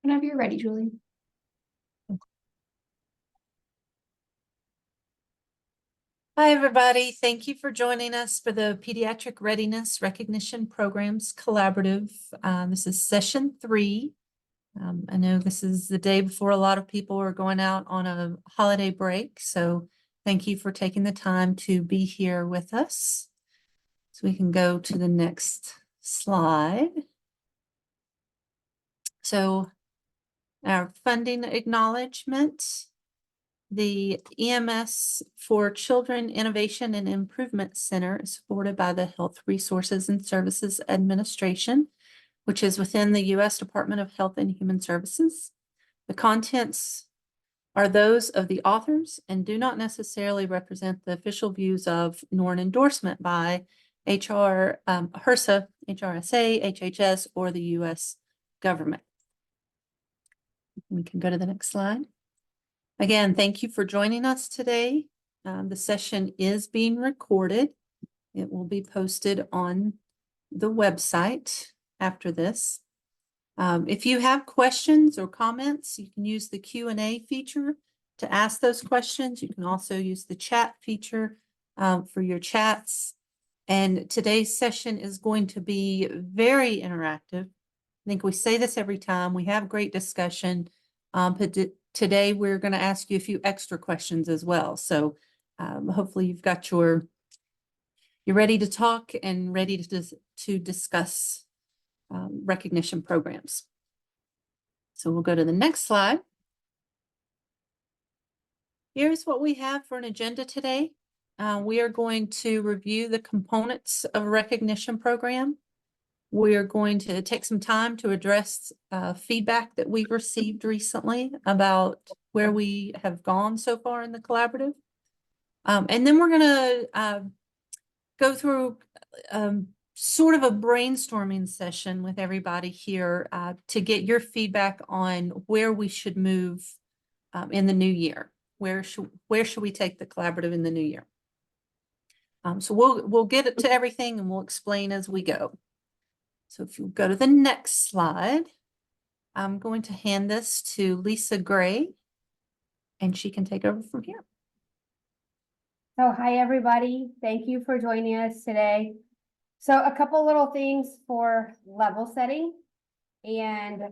Whenever you're ready, Julie. Hi, everybody. Thank you for joining us for the Pediatric Readiness Recognition Programs Collaborative. This is session 3. I know this is the day before a lot of people are going out on a holiday break, so thank you for taking the time to be here with us. So we can go to the next slide. So our funding acknowledgement. The EMS for Children Innovation and Improvement Center is supported by the Health Resources and Services Administration, which is within the U.S. Department of Health and Human Services. The contents are those of the authors and do not necessarily represent the official views of nor an endorsement by HRSA, HHS, or the U.S. government. We can go to the next slide. Again, thank you for joining us today. The session is being recorded. It will be posted on the website after this. If you have questions or comments, you can use the Q&A feature to ask those questions. You can also use the chat feature for your chats. And today's session is going to be very interactive. I think we say this every time. We have great discussion, but today we're going to ask you a few extra questions as well. So hopefully you've got you're ready to talk and ready to discuss recognition programs. So we'll go to the next slide. Here's what we have for an agenda today. We are going to review the components of a recognition program. We are going to take some time to address feedback that we've received recently about where we have gone so far in the collaborative. And then we're going to go through sort of a brainstorming session with everybody here to get your feedback on where we should move in the new year. Where should we take the collaborative in the new year? So we'll get it to everything and we'll explain as we go. So if you go to the next slide, I'm going to hand this to Lisa Gray, and she can take over from here. So hi, everybody. Thank you for joining us today. So a couple little things for level setting and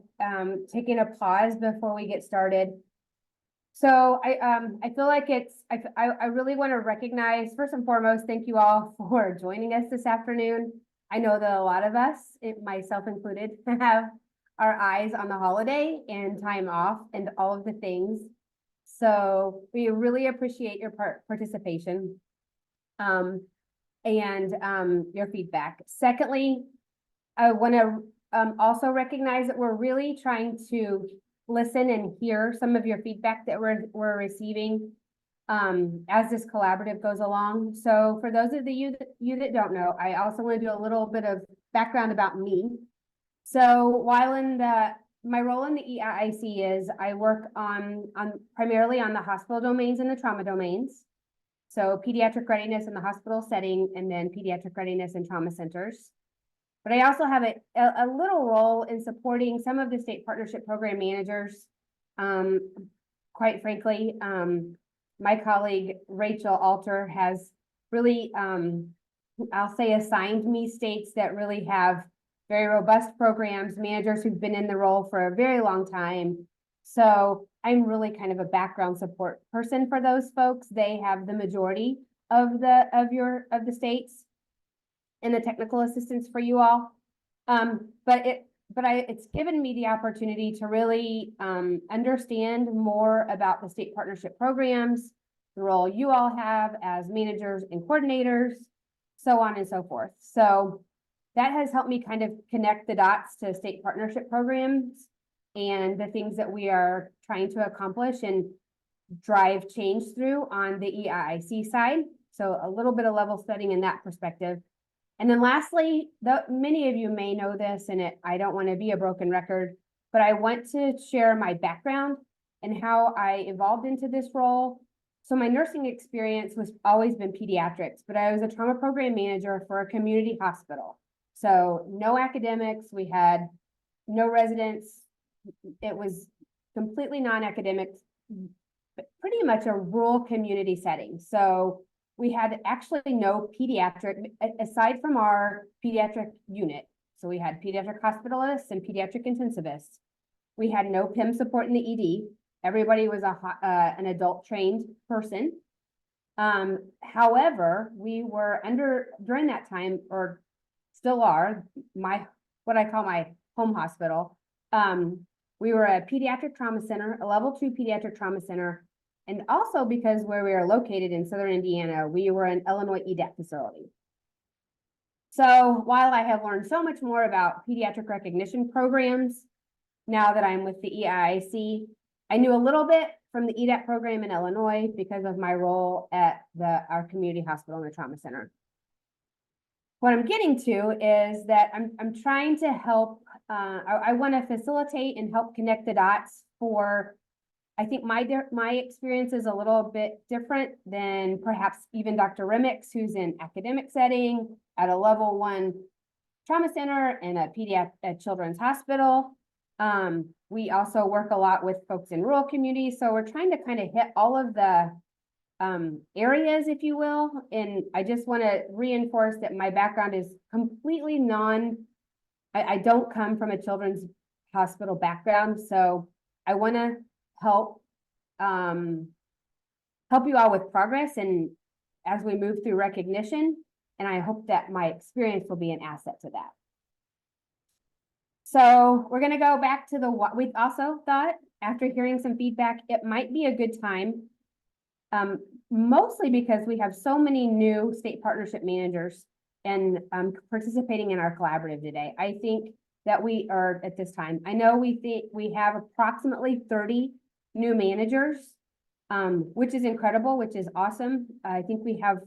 taking a pause before we get started. So I feel like I really want to recognize, first and foremost, thank you all for joining us this afternoon. I know that a lot of us, myself included, have our eyes on the holiday and time off and all of the things. So we really appreciate your participation and your feedback. Secondly, I want to also recognize that we're really trying to listen and hear some of your feedback that we're receiving as this collaborative goes along. So for those of you that don't know, I also want to do a little bit of background about me. So while in my role in the EIIC is I work on primarily on the hospital domains and the trauma domains. So pediatric readiness in the hospital setting, and then pediatric readiness in trauma centers. But I also have a little role in supporting some of the state partnership program managers. Quite frankly, my colleague, Rachel Alter, has really, I'll say, assigned me states that really have very robust programs, managers who've been in the role for a very long time. So I'm really kind of a background support person for those folks. They have the majority of the states and the technical assistance for you all. But it's given me the opportunity to really understand more about the state partnership programs, the role you all have as managers and coordinators, so on and so forth. So that has helped me kind of connect the dots to state partnership programs and the things that we are trying to accomplish and drive change through on the EIIC side. So a little bit of level setting in that perspective. And then lastly, many of you may know this, and I don't want to be a broken record, but I want to share my background and how I evolved into this role. So my nursing experience was always been pediatrics, but I was a trauma program manager for a community hospital. So no academics, we had no residents, it was completely non-academic, but pretty much a rural community setting. So we had actually no pediatric, aside from our pediatric unit. So we had pediatric hospitalists and pediatric intensivists. We had no PIM support in the ED. Everybody was an adult trained person. However, we were during that time, or still are, what I call my home hospital. We were a pediatric trauma center, a level 2 pediatric trauma center. And also because where we are located in Southern Indiana, we were an Illinois EDAP facility. So while I have learned so much more about pediatric recognition programs, now that I'm with the EIIC, I knew a little bit from the EDAP program in Illinois because of my role at our community hospital and the trauma center. What I'm getting to is that I'm trying to help, I want to facilitate and help connect the dots for, I think my experience is a little bit different than perhaps even Dr. Remick's, who's in academic setting at a level 1 trauma center and a children's hospital. We also work a lot with folks in rural communities. So we're trying to kind of hit all of the areas, if you will. And I just want to reinforce that my background is completely I don't come from a children's hospital background. So I want to help you all with progress and as we move through recognition. And I hope that my experience will be an asset to that. So we're going to go back to we also thought, after hearing some feedback, it might be a good time, mostly because we have so many new state partnership managers and participating in our collaborative today. I think that we are at this time. I know we have approximately 30 new managers, which is incredible, which is awesome. I think we have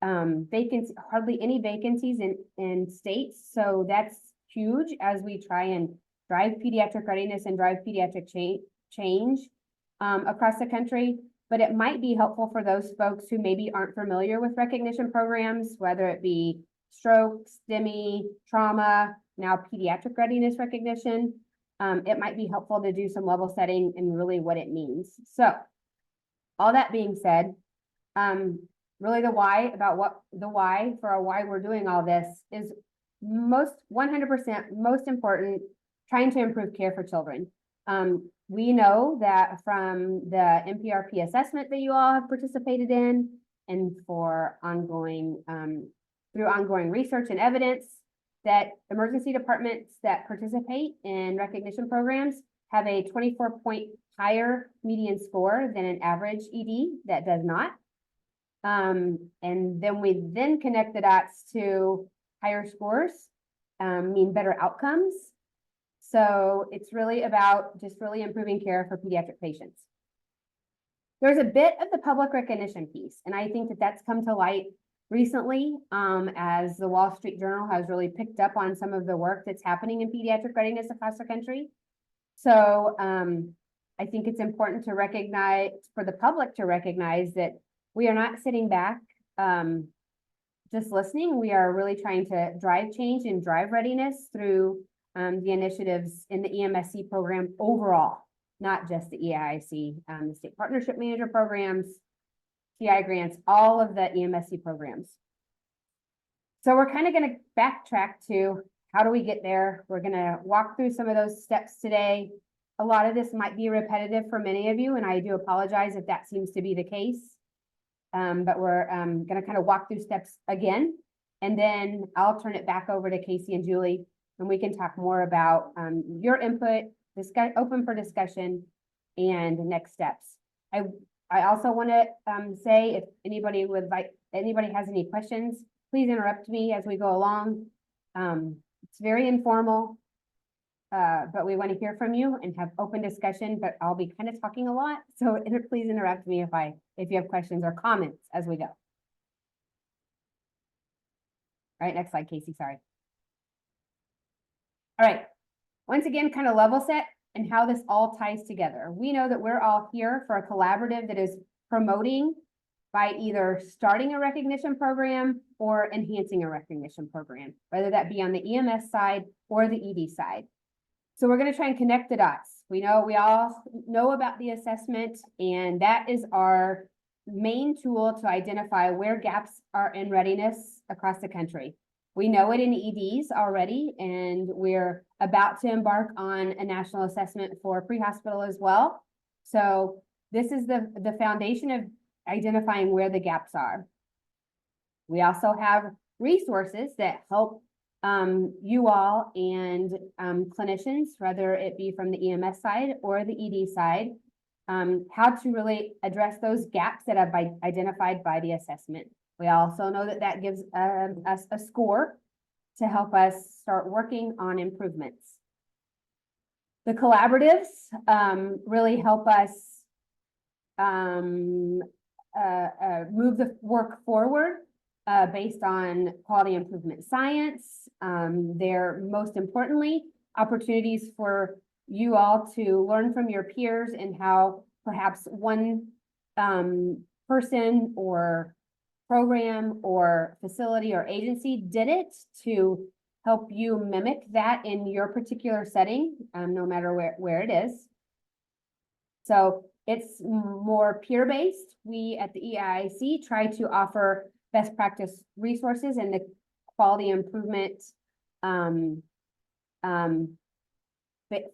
hardly any vacancies in states. So that's huge as we try and drive pediatric readiness and drive pediatric change across the country. But it might be helpful for those folks who maybe aren't familiar with recognition programs, whether it be stroke, STEMI, trauma, now pediatric readiness recognition. It might be helpful to do some level setting and really what it means. So all that being said, really the why we're doing all this is 100% most important, trying to improve care for children. We know that from the MPRP assessment that you all have participated in and for through ongoing research and evidence, that emergency departments that participate in recognition programs have a 24-point higher median score than an average ED that does not. And then we connect the dots to higher scores, mean better outcomes. So it's really about just really improving care for pediatric patients. There's a bit of the public recognition piece, and I think that that's come to light recently as the Wall Street Journal has really picked up on some of the work that's happening in pediatric readiness across the country. So I think it's important to recognize, for the public to recognize, that we are not sitting back just listening. We are really trying to drive change and drive readiness through the initiatives in the EMSC program overall, not just the EIIC, the state partnership manager programs, TI grants, all of the EMSC programs. So we're kind of going to backtrack to how do we get there? We're going to walk through some of those steps today. A lot of this might be repetitive for many of you, and I do apologize if that seems to be the case. But we're going to kind of walk through steps again, and then I'll turn it back over to Kasey and Julie, and we can talk more about your input, open for discussion, and next steps. I also want to say, if anybody has any questions, please interrupt me as we go along. It's very informal, but we want to hear from you and have open discussion, but I'll be kind of talking a lot. So please interrupt me if you have questions or comments as we go. All right, next slide, Kasey, sorry. All right, once again, kind of level set and how this all ties together. We know that we're all here for a collaborative that is promoting by either starting a recognition program or enhancing a recognition program, whether that be on the EMS side or the ED side. So we're going to try and connect the dots. We all know about the assessment, and that is our main tool to identify where gaps are in readiness across the country. We know it in EDs already, and we're about to embark on a national assessment for pre-hospital as well. So this is the foundation of identifying where the gaps are. We also have resources that help you all and clinicians, whether it be from the EMS side or the ED side, how to really address those gaps that have been identified by the assessment. We also know that that gives us a score to help us start working on improvements. The collaboratives really help us move the work forward based on quality improvement science. They're most importantly opportunities for you all to learn from your peers and how perhaps one person or program or facility or agency did it to help you mimic that in your particular setting, no matter where it is. So it's more peer-based. We at the EIC try to offer best practice resources and the quality improvement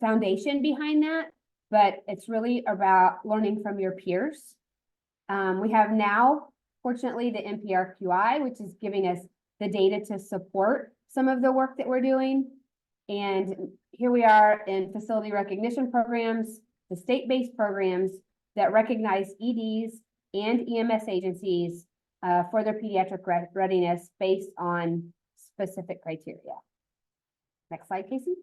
foundation behind that, but it's really about learning from your peers. We have now, fortunately, the NPRQI, which is giving us the data to support some of the work that we're doing. And here we are in facility recognition programs, the state-based programs that recognize EDs and EMS agencies for their pediatric readiness based on specific criteria. Next slide, Kasey.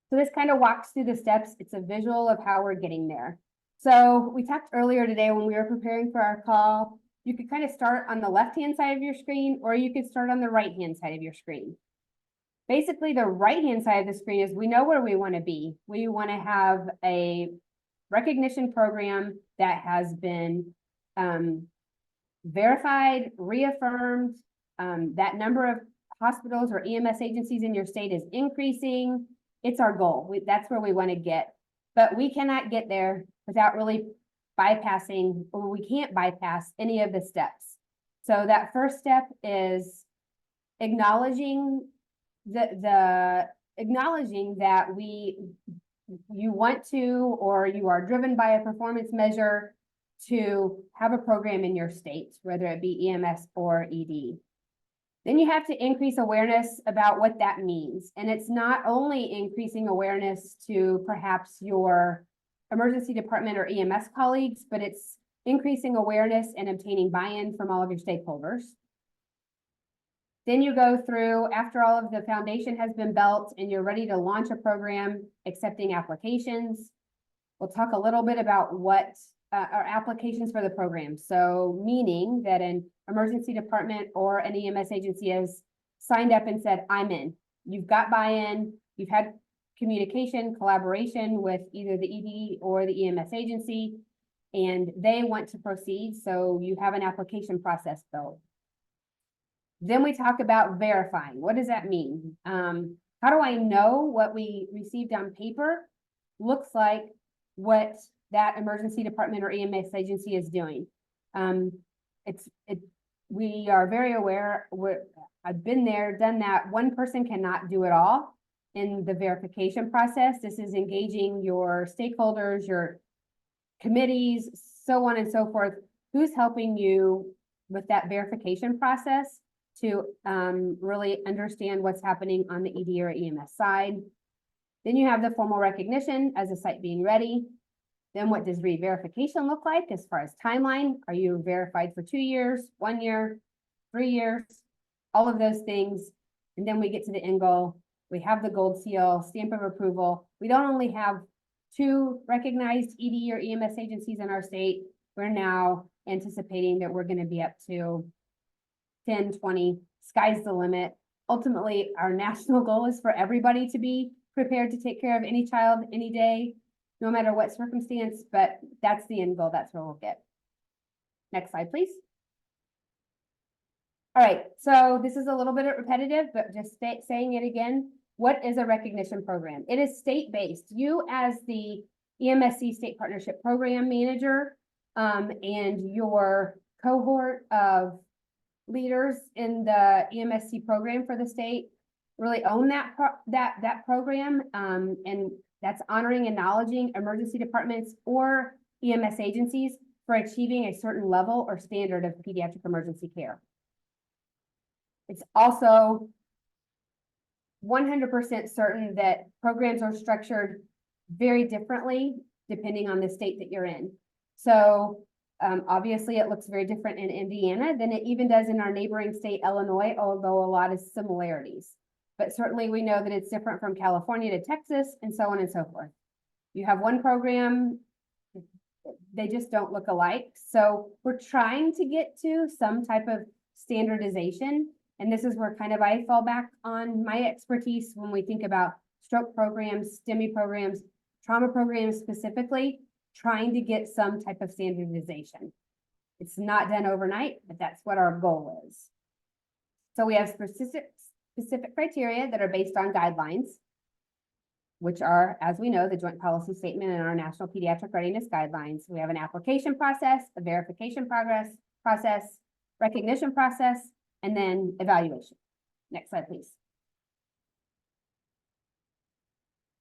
So this kind of walks through the steps. It's a visual of how we're getting there. So we talked earlier today when we were preparing for our call, you could kind of start on the left-hand side of your screen, or you could start on the right-hand side of your screen. Basically, the right-hand side of the screen is we know where we want to be. We want to have a recognition program that has been verified, reaffirmed, that number of hospitals or EMS agencies in your state is increasing. It's our goal. That's where we want to get. But we cannot get there without really bypassing, or we can't bypass any of the steps. So that first step is acknowledging acknowledging that you want to, or you are driven by a performance measure to have a program in your state, whether it be EMS or ED. Then you have to increase awareness about what that means. And it's not only increasing awareness to perhaps your emergency department or EMS colleagues, but it's increasing awareness and obtaining buy-in from all of your stakeholders. Then you go through, after all of the foundation has been built and you're ready to launch a program, accepting applications. We'll talk a little bit about what are applications for the program. So meaning that an emergency department or an EMS agency has signed up and said, I'm in. You've got buy-in, you've had communication, collaboration with either the ED or the EMS agency, and they want to proceed. So you have an application process built. Then we talk about verifying. What does that mean? How do I know what we received on paper looks like what that emergency department or EMS agency is doing? We are very aware. I've been there, done that. One person cannot do it all in the verification process. This is engaging your stakeholders, your committees, so on and so forth. Who's helping you with that verification process to really understand what's happening on the ED or EMS side? Then you have the formal recognition as a site being ready. Then what does re-verification look like as far as timeline? Are you verified for 2 years, 1 year, 3 years, all of those things? And then we get to the end goal. We have the gold seal, stamp of approval. We don't only have 2 recognized ED or EMS agencies in our state. We're now anticipating that we're going to be up to 10, 20, sky's the limit. Ultimately, our national goal is for everybody to be prepared to take care of any child, any day, no matter what circumstance, but that's the end goal. That's where we'll get. Next slide, please. All right, so this is a little bit repetitive, but just saying it again. what is a recognition program? It is state-based. You as the EMSC State Partnership Program Manager and your cohort of leaders in the EMSC program for the state really own that program, and that's honoring and acknowledging emergency departments or EMS agencies for achieving a certain level or standard of pediatric emergency care. It's also 100% certain that programs are structured very differently depending on the state that you're in. So obviously it looks very different in Indiana than it even does in our neighboring state, Illinois, although a lot of similarities. But certainly we know that it's different from California to Texas and so on and so forth. You have one program, they just don't look alike. So we're trying to get to some type of standardization. And this is where kind of I fall back on my expertise when we think about stroke programs, STEMI programs, trauma programs specifically, trying to get some type of standardization. It's not done overnight, but that's what our goal is. So we have specific criteria that are based on guidelines, which are, as we know, the Joint Policy Statement and our National Pediatric Readiness Guidelines. We have an application process, a verification process, recognition process, and then evaluation. Next slide, please.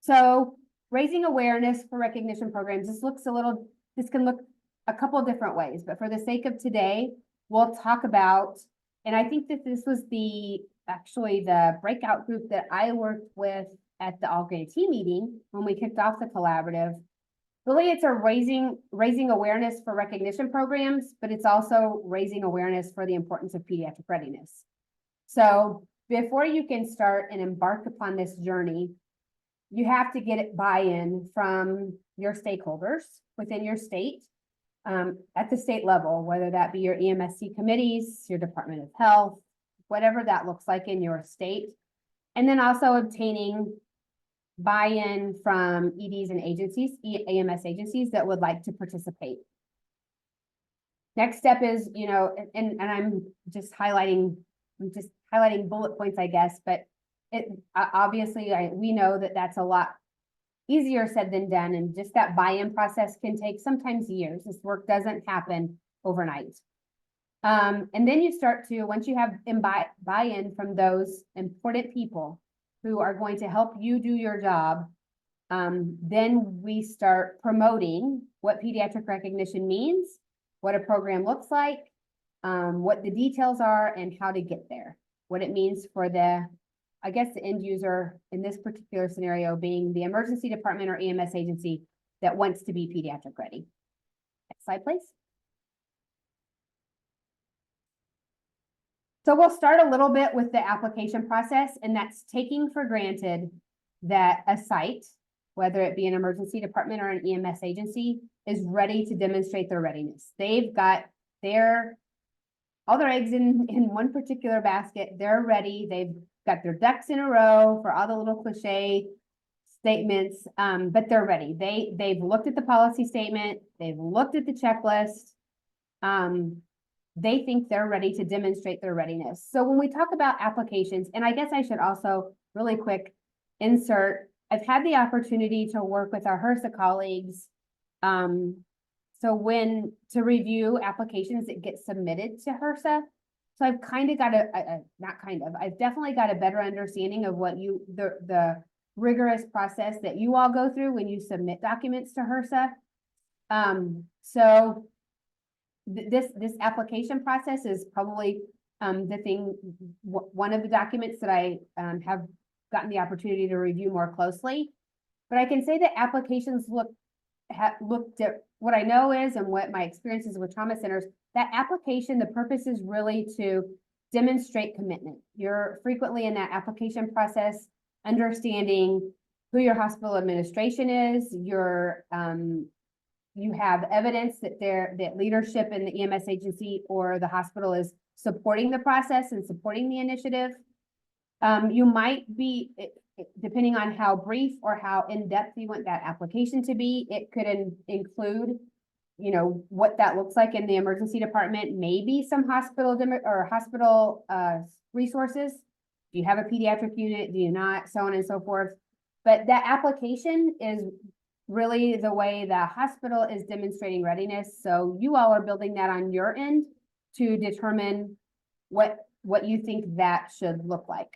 So raising awareness for recognition programs, this can look a couple of different ways, but for the sake of today, we'll talk about, and I think that this was actually the breakout group that I worked with at the all-grantee meeting when we kicked off the collaborative. Really, it's a raising awareness for recognition programs, but it's also raising awareness for the importance of pediatric readiness. So before you can start and embark upon this journey, you have to get buy-in from your stakeholders within your state, at the state level, whether that be your EMSC committees, your Department of Health, whatever that looks like in your state. And then also obtaining buy-in from EDs and agencies, EMS agencies that would like to participate. Next step is, and I'm just highlighting bullet points, I guess, but obviously we know that that's a lot easier said than done, and just that buy-in process can take sometimes years. This work doesn't happen overnight. And then you start to, once you have buy-in from those important people who are going to help you do your job, then we start promoting what pediatric recognition means, what a program looks like, what the details are, and how to get there. What it means for the end user in this particular scenario being the emergency department or EMS agency that wants to be pediatric ready. Next slide, please. So we'll start a little bit with the application process, and that's taking for granted that a site, whether it be an emergency department or an EMS agency, is ready to demonstrate their readiness. They've got all their eggs in one particular basket. They're ready. They've got their ducks in a row for all the little cliche statements, but they're ready. They've looked at the policy statement. They've looked at the checklist. They think they're ready to demonstrate their readiness. So when we talk about applications, and I guess I should also really quick insert, I've had the opportunity to work with our HRSA colleagues. So to review applications that get submitted to HRSA. So I've kind of got I've definitely got a better understanding of what the rigorous process that you all go through when you submit documents to HRSA. So this application process is probably one of the documents that I have gotten the opportunity to review more closely. But I can say that applications looked at what I know is, and what my experiences with trauma centers, that application, the purpose is really to demonstrate commitment. You're frequently in that application process, understanding who your hospital administration is, you have evidence that leadership in the EMS agency or the hospital is supporting the process and supporting the initiative. You might be, depending on how brief or how in-depth you want that application to be, it could include, what that looks like in the emergency department, maybe some hospital resources, Do you have a pediatric unit? Do you not? So on and so forth. But that application is really the way the hospital is demonstrating readiness. So you all are building that on your end to determine what you think that should look like.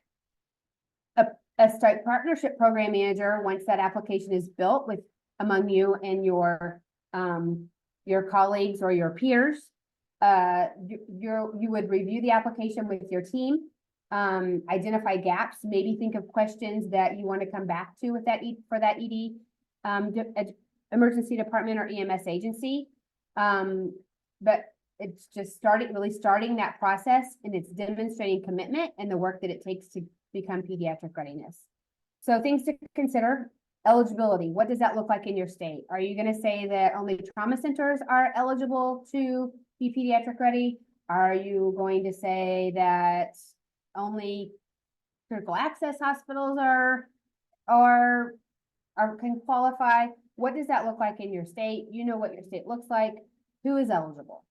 A site partnership program manager, once that application is built with among you and your colleagues or your peers, you would review the application with your team, identify gaps, maybe think of questions that you want to come back to with that for that ED emergency department or EMS agency. But it's just really starting that process, and it's demonstrating commitment and the work that it takes to become pediatric readiness. So things to consider: eligibility. What does that look like in your state? Are you going to say that only trauma centers are eligible to be pediatric ready? Are you going to say that only critical access hospitals can qualify? What does that look like in your state? You know what your state looks like. Who is eligible?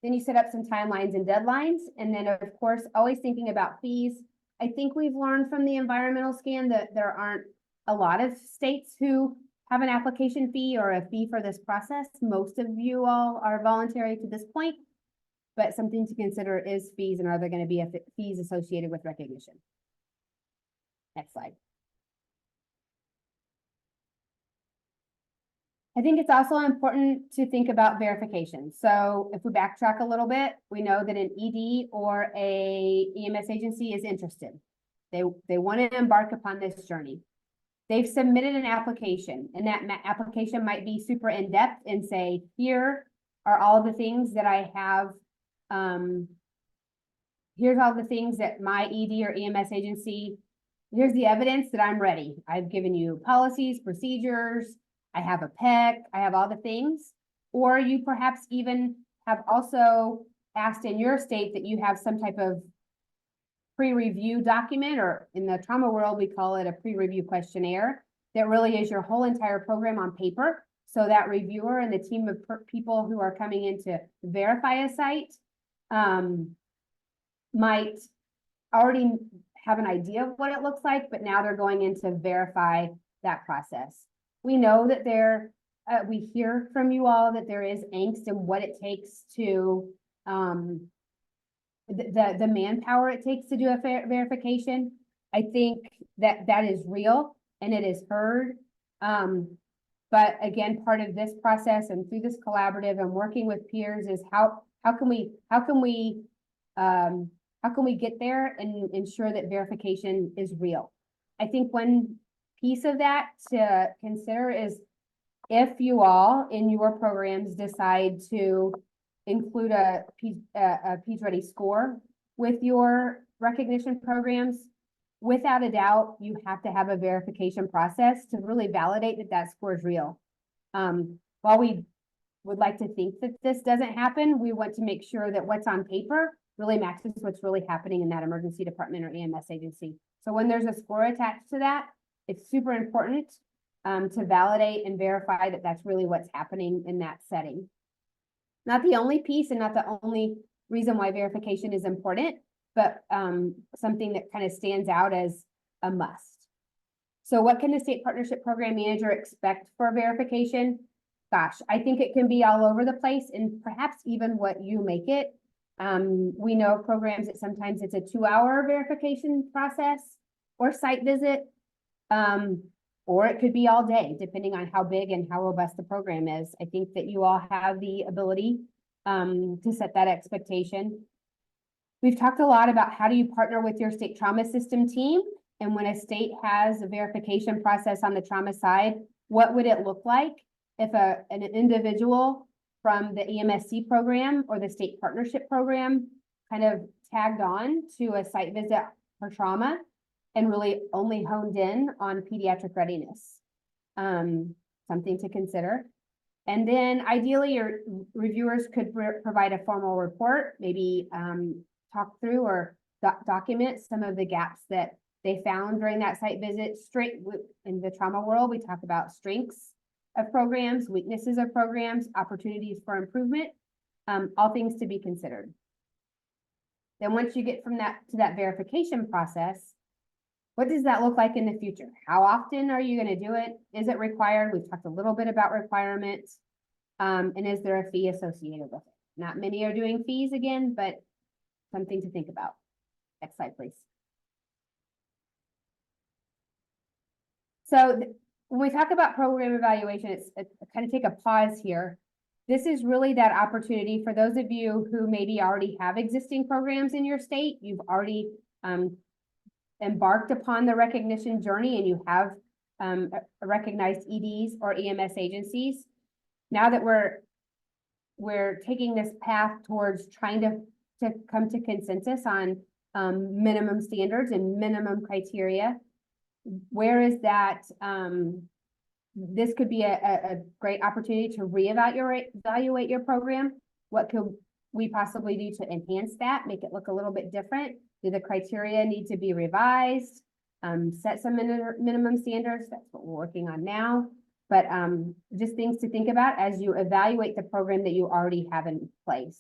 Then you set up some timelines and deadlines. And then, of course, always thinking about fees. I think we've learned from the environmental scan that there aren't a lot of states who have an application fee or a fee for this process. Most of you all are voluntary to this point, but something to consider is fees, and are there going to be fees associated with recognition? Next slide. I think it's also important to think about verification. So if we backtrack a little bit, we know that an ED or a EMS agency is interested. They want to embark upon this journey. They've submitted an application, and that application might be super in-depth and say, here are all the things that I have. Here's all the things that my ED or EMS agency, here's the evidence that I'm ready. I've given you policies, procedures, I have a PEC, I have all the things. Or you perhaps even have also asked in your state that you have some type of pre-review document, or in the trauma world, we call it a pre-review questionnaire, that really is your whole entire program on paper. So that reviewer and the team of people who are coming in to verify a site might already have an idea of what it looks like, but now they're going in to verify that process. We know that we hear from you all that there is angst in what it takes to, the manpower it takes to do a verification. I think that is real and it is heard. But again, part of this process and through this collaborative and working with peers is how can we get there and ensure that verification is real? I think one piece of that to consider is if you all in your programs decide to include a PEDS Ready score with your recognition programs, without a doubt, you have to have a verification process to really validate that that score is real. While we would like to think that this doesn't happen, we want to make sure that what's on paper really matches what's really happening in that emergency department or EMS agency. So when there's a score attached to that, it's super important to validate and verify that that's really what's happening in that setting. Not the only piece and not the only reason why verification is important, but something that kind of stands out as a must. So what can the state partnership program manager expect for verification? Gosh, I think it can be all over the place, and perhaps even what you make it. We know of programs that sometimes it's a 2-hour verification process or site visit, or it could be all day, depending on how big and how robust the program is. I think that you all have the ability to set that expectation. We've talked a lot about how do you partner with your state trauma system team, and when a state has a verification process on the trauma side, what would it look like if an individual from the EMSC program or the state partnership program kind of tagged on to a site visit for trauma and really only honed in on pediatric readiness? Something to consider. And then ideally your reviewers could provide a formal report, maybe talk through or document some of the gaps that they found during that site visit. In the trauma world, we talk about strengths of programs, weaknesses of programs, opportunities for improvement, all things to be considered. Then once you get from that to that verification process, What does that look like in the future? How often are you going to do it? Is it required? We've talked a little bit about requirements. And is there a fee associated with it? Not many are doing fees again, but something to think about. Next slide, please. So when we talk about program evaluation, it's kind of take a pause here. This is really that opportunity for those of you who maybe already have existing programs in your state. You've already embarked upon the recognition journey and you have recognized EDs or EMS agencies. Now that we're taking this path towards trying to come to consensus on minimum standards and minimum criteria, where is that? This could be a great opportunity to evaluate your program. What could we possibly do to enhance that, make it look a little bit different? Do the criteria need to be revised? Set some minimum standards. That's what we're working on now. But just things to think about as you evaluate the program that you already have in place.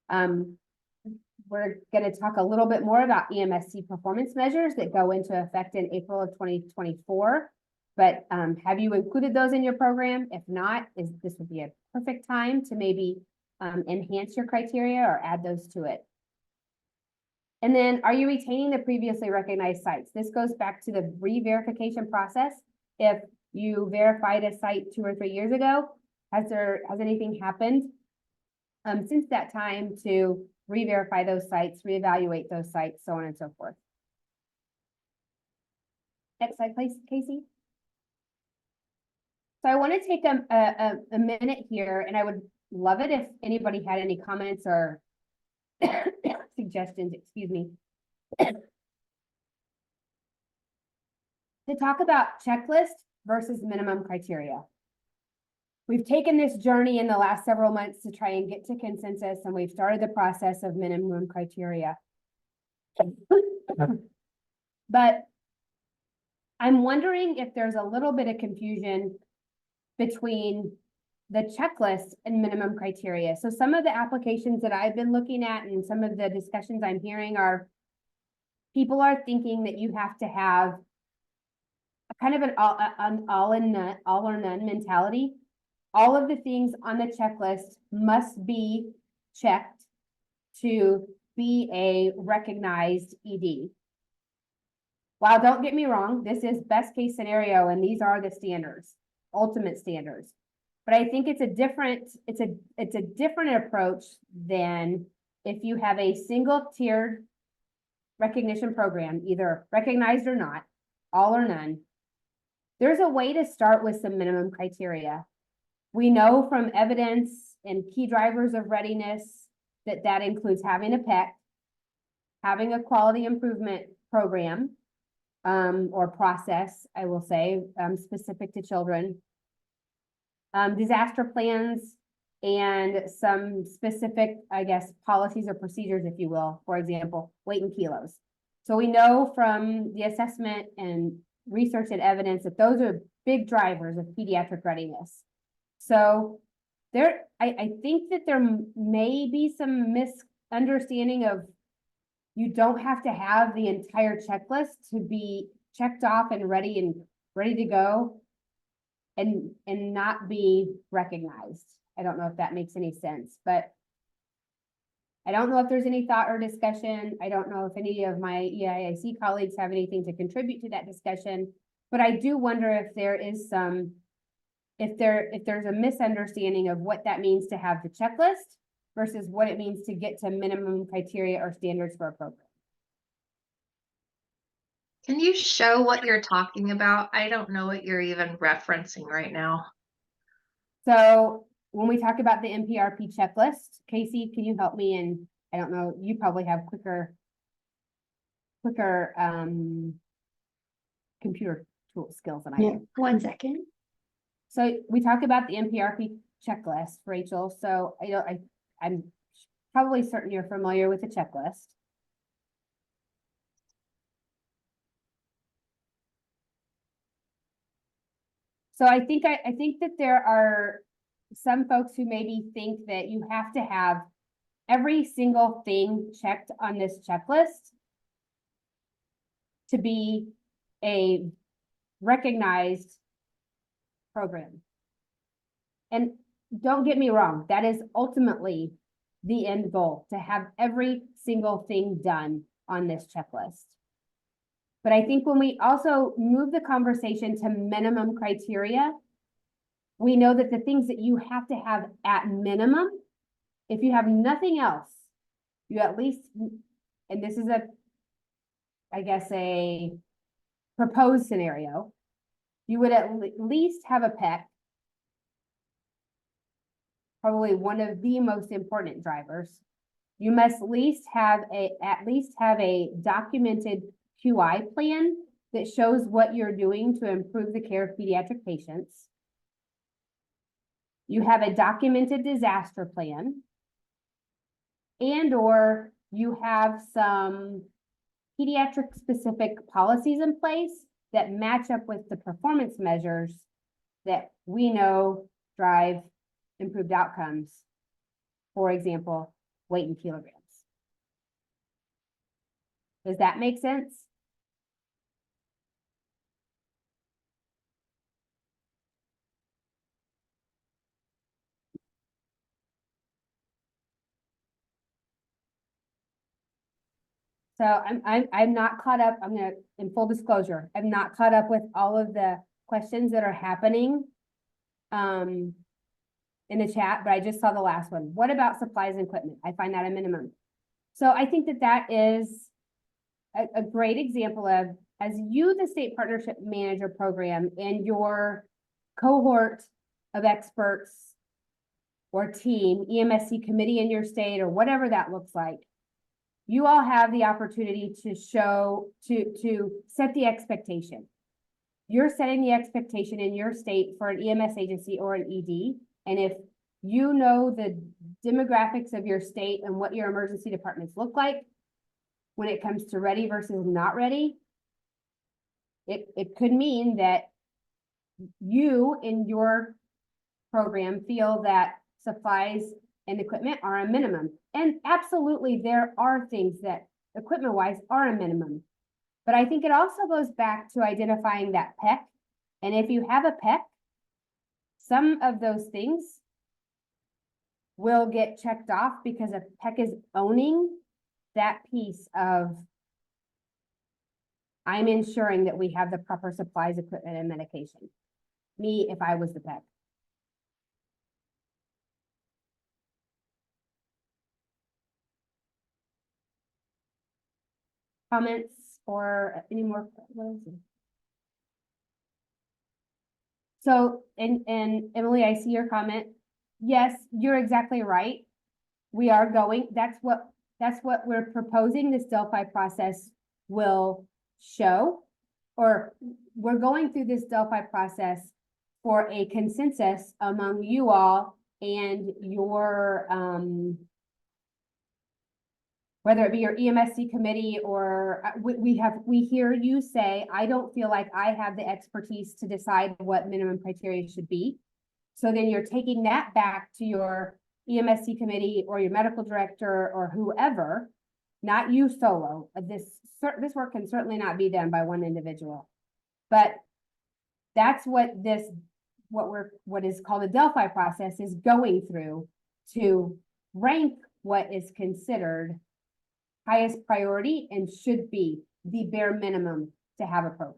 We're going to talk a little bit more about EMSC performance measures that go into effect in April of 2024. But have you included those in your program? If not, this would be a perfect time to maybe enhance your criteria or add those to it. And then, are you retaining the previously recognized sites? This goes back to the re-verification process. If you verified a site 2 or 3 years ago, has anything happened since that time to re-verify those sites, reevaluate those sites, so on and so forth? Next slide, please, Kasey. So I want to take a minute here, and I would love it if anybody had any comments or suggestions, excuse me, to talk about checklist versus minimum criteria. We've taken this journey in the last several months to try and get to consensus, and we've started the process of minimum criteria. But I'm wondering if there's a little bit of confusion between the checklist and minimum criteria. So some of the applications that I've been looking at and some of the discussions I'm hearing are people are thinking that you have to have a kind of an all or none mentality. All of the things on the checklist must be checked to be a recognized ED. While don't get me wrong, this is best case scenario and these are the standards, ultimate standards. But I think it's a different approach than if you have a single tiered recognition program, either recognized or not, all or none. There's a way to start with some minimum criteria. We know from evidence and key drivers of readiness that includes having a PEC, having a quality improvement program, or process, I will say, specific to children, disaster plans, and some specific, I guess, policies or procedures, if you will, for example, weight and kilos. So we know from the assessment and research and evidence that those are big drivers of pediatric readiness. So I think that there may be some misunderstanding of you don't have to have the entire checklist to be checked off and ready to go and not be recognized. I don't know if that makes any sense, but I don't know if there's any thought or discussion. I don't know if any of my EIIC colleagues have anything to contribute to that discussion, but I do wonder if there is if there's a misunderstanding of what that means to have the checklist versus what it means to get to minimum criteria or standards for a program. Can you show what you're talking about? I don't know what you're even referencing right now. So when we talk about the NPRP checklist, Kasey, can you help me? And I don't know, you probably have quicker computer tool skills than I do. 1 second. So we talk about the NPRP checklist, Rachel. So I'm probably certain you're familiar with the checklist. So I think that there are some folks who maybe think that you have to have every single thing checked on this checklist to be a recognized program. And don't get me wrong, that is ultimately the end goal, to have every single thing done on this checklist. But I think when we also move the conversation to minimum criteria, we know that the things that you have to have at minimum, if you have nothing else, you at least, and this is I guess a proposed scenario, you would at least have a PEC, probably one of the most important drivers. You must at least have a documented QI plan that shows what you're doing to improve the care of pediatric patients. You have a documented disaster plan, and or you have some pediatric specific policies in place that match up with the performance measures that we know drive improved outcomes. For example, weight in kilograms. Does that make sense? So I'm not caught up. I'm gonna, in full disclosure, I'm not caught up with all of the questions that are happening in the chat, but I just saw the last one. What about supplies and equipment? I find that a minimum. So I think that is a great example of, as you, the state partnership manager program, and your cohort of experts or team, EMSC committee in your state, or whatever that looks like, you all have the opportunity to set the expectation. You're setting the expectation in your state for an EMS agency or an ED. And if you know the demographics of your state and what your emergency departments look like when it comes to ready versus not ready, it could mean that you in your program feel that supplies and equipment are a minimum. And absolutely, there are things that equipment-wise are a minimum. But I think it also goes back to identifying that PEC. And if you have a PEC, some of those things will get checked off because a PEC is owning that piece of, I'm ensuring that we have the proper supplies, equipment, and medication. Me, if I was the PEC. Comments or any more? So, and Emily, I see your comment. Yes, you're exactly right. We are going, that's what we're proposing this Delphi process will show, or we're going through this Delphi process for a consensus among you all and your, whether it be your EMSC committee or we hear you say, I don't feel like I have the expertise to decide what minimum criteria should be. So then you're taking that back to your EMSC committee or your medical director or whoever, not you solo. This work can certainly not be done by one individual, but that's what what is called a Delphi process is going through to rank what is considered highest priority and should be the bare minimum to have a program.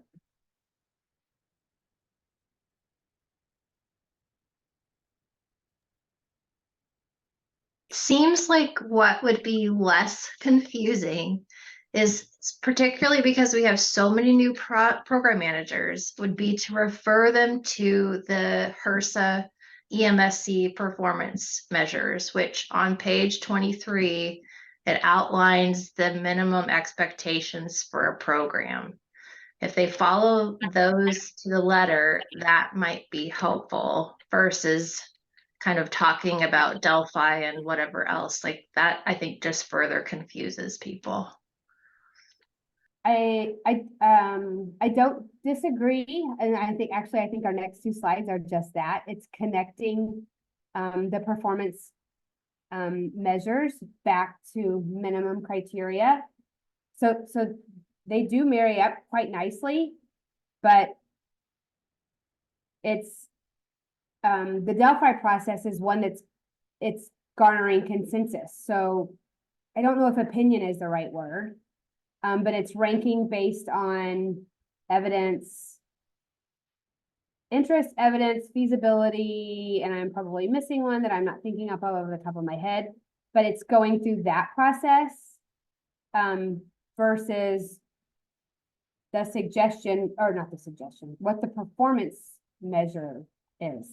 Seems like what would be less confusing is, particularly because we have so many new program managers, would be to refer them to the HRSA EMSC performance measures, which on page 23, it outlines the minimum expectations for a program. If they follow those to the letter, that might be helpful versus kind of talking about Delphi and whatever else like that. I think just further confuses people. I don't disagree, and I think our next two slides are just that. It's connecting the performance measures back to minimum criteria. So they do marry up quite nicely, but it's, the Delphi process is one it's garnering consensus. So I don't know if opinion is the right word, but it's ranking based on evidence, interest, evidence, feasibility, and I'm probably missing one that I'm not thinking of over the top of my head, but it's going through that process, versus the suggestion, or not the suggestion, what the performance measure is.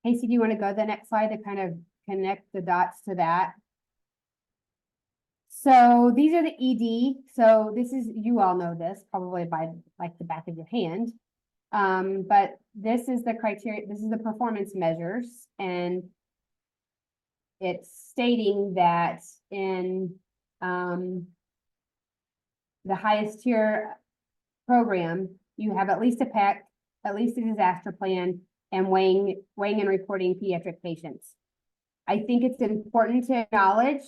Kasey, do you want to go to the next slide to kind of connect the dots to that? So these are the ED. So this is, you all know this probably by like the back of your hand. But this is the criteria, this is the performance measures, and it's stating that in the highest tier program, you have at least a PEC, at least a disaster plan, and weighing and reporting pediatric patients. I think it's important to acknowledge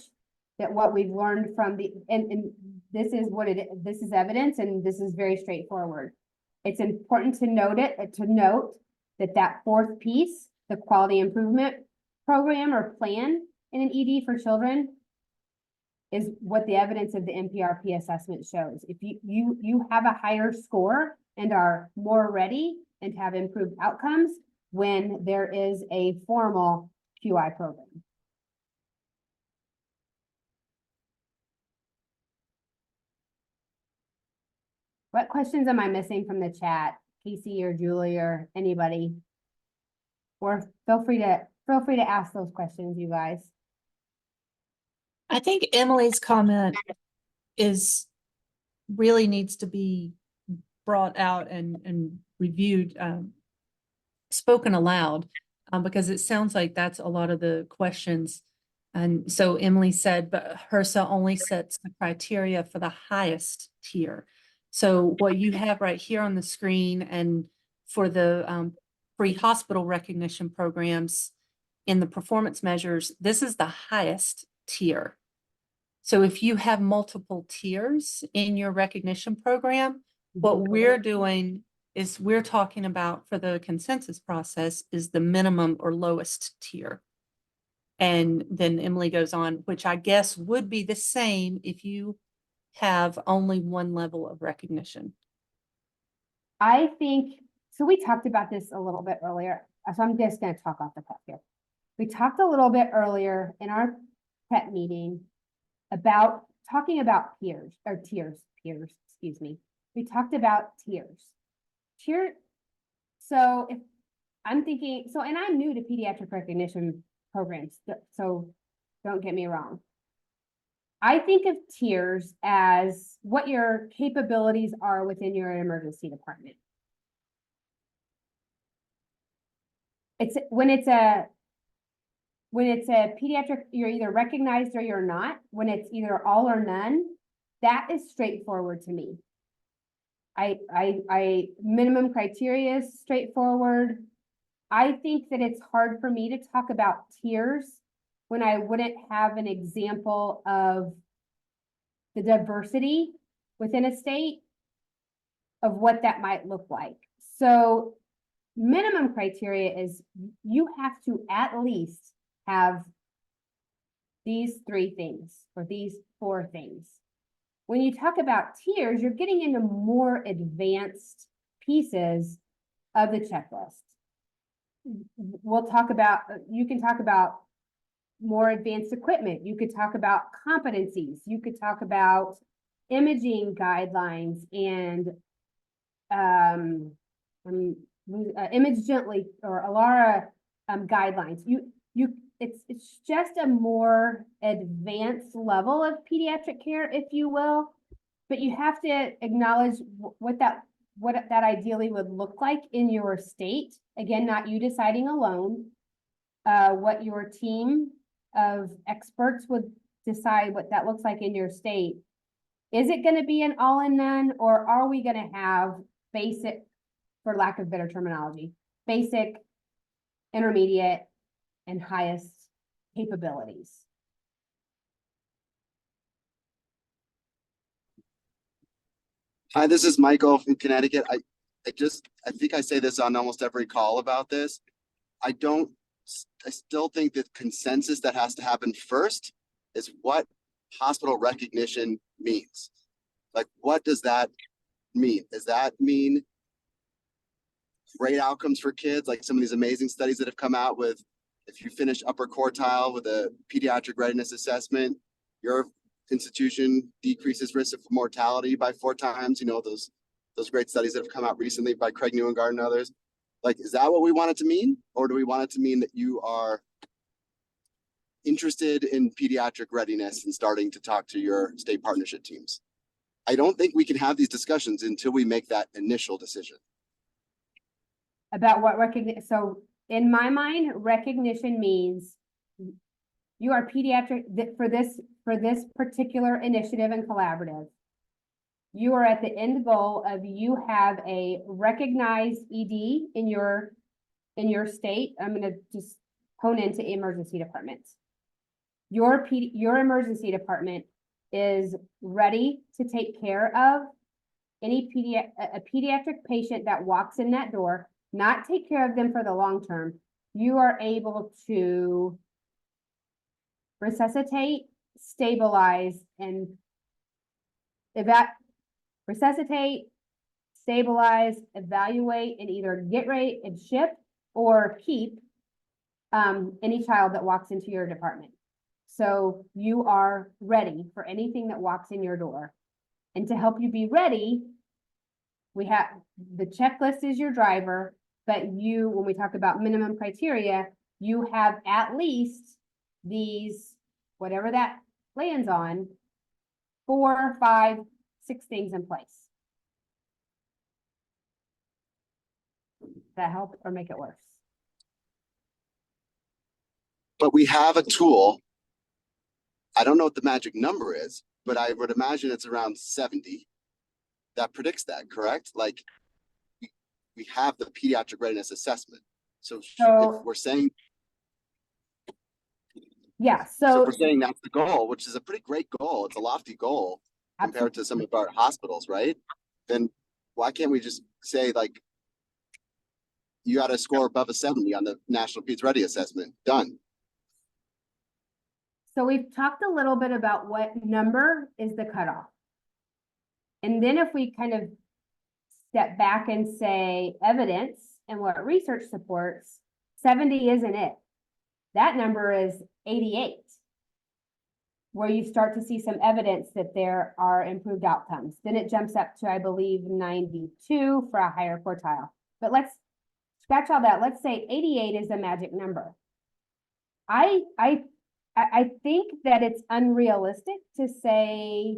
that what we've learned from the, and this is what this is evidence, and this is very straightforward. It's important to note that fourth piece, the quality improvement program or plan in an ED for children, is what the evidence of the NPRP assessment shows. If you have a higher score and are more ready and have improved outcomes when there is a formal QI program. What questions am I missing from the chat, Kasey or Julie or anybody? Or feel free to ask those questions, you guys. I think Emily's comment really needs to be brought out and reviewed, spoken aloud, because it sounds like that's a lot of the questions. And so Emily said, but HRSA only sets the criteria for the highest tier. So what you have right here on the screen, and for the pre-hospital recognition programs in the performance measures, this is the highest tier. So if you have multiple tiers in your recognition program, what we're doing is we're talking about, for the consensus process, is the minimum or lowest tier. And then Emily goes on, which I guess would be the same if you have only one level of recognition. I think, so we talked about this a little bit earlier, so I'm just going to talk off the cuff here. We talked a little bit earlier in our PET meeting about talking about tiers, excuse me. We talked about tiers. So if I'm thinking, and I'm new to pediatric recognition programs, so don't get me wrong. I think of tiers as what your capabilities are within your emergency department. It's when it's a pediatric, you're either recognized or you're not. When it's either all or none, that is straightforward to me. Minimum criteria is straightforward. I think that it's hard for me to talk about tiers when I wouldn't have an example of the diversity within a state of what that might look like. So minimum criteria is you have to at least have these 3 things or these 4 things. When you talk about tiers, you're getting into more advanced pieces of the checklist. We'll talk about, you can talk about more advanced equipment. You could talk about competencies. You could talk about imaging guidelines and image gently or ALARA guidelines. It's just a more advanced level of pediatric care, if you will, but you have to acknowledge what that ideally would look like in your state. Again, not you deciding alone, what your team of experts would decide what that looks like in your state. Is it going to be an all and none, or are we going to have basic for lack of better terminology, basic, intermediate, and highest capabilities. Hi, this is Michael from Connecticut. I think I say this on almost every call about this. I still think that consensus that has to happen first is what hospital recognition means. Like, what does that mean? Does that mean great outcomes for kids? Like some of these amazing studies that have come out with, if you finish upper quartile with a pediatric readiness assessment, your institution decreases risk of mortality by 4 times. You know, those great studies that have come out recently by Craig Neuengard and others. Like, is that what we want it to mean? Or do we want it to mean that you are interested in pediatric readiness and starting to talk to your state partnership teams? I don't think we can have these discussions until we make that initial decision. About what recognition, so in my mind, recognition means you are pediatric, for this particular initiative and collaborative, you are at the end goal of you have a recognized ED in your state. I'm going to just hone into emergency departments. Your emergency department is ready to take care of any pediatric patient that walks in that door, not take care of them for the long term. You are able to resuscitate, stabilize, and resuscitate, stabilize, evaluate, and either get ready and ship or keep any child that walks into your department. So you are ready for anything that walks in your door. And to help you be ready, we have the checklist is your driver, but when we talk about minimum criteria, you have at least these, whatever that lands on, 4, 5, 6 things in place. Does that help or make it worse? But we have a tool. I don't know what the magic number is, but I would imagine it's around 70 that predicts that, correct? Like, we have the pediatric readiness assessment. So if we're saying, yeah, so if we're saying that's the goal, which is a pretty great goal, it's a lofty goal compared to some of our hospitals, right? Then why can't we just say, like, you got to score above a 70 on the National Peds Ready Assessment? Done. So we've talked a little bit about what number is the cutoff. And then if we kind of step back and say evidence and what research supports, 70 isn't it. That number is 88, where you start to see some evidence that there are improved outcomes. Then it jumps up to, I believe, 92 for a higher quartile. But let's scratch all that. Let's say 88 is the magic number. I think that it's unrealistic to say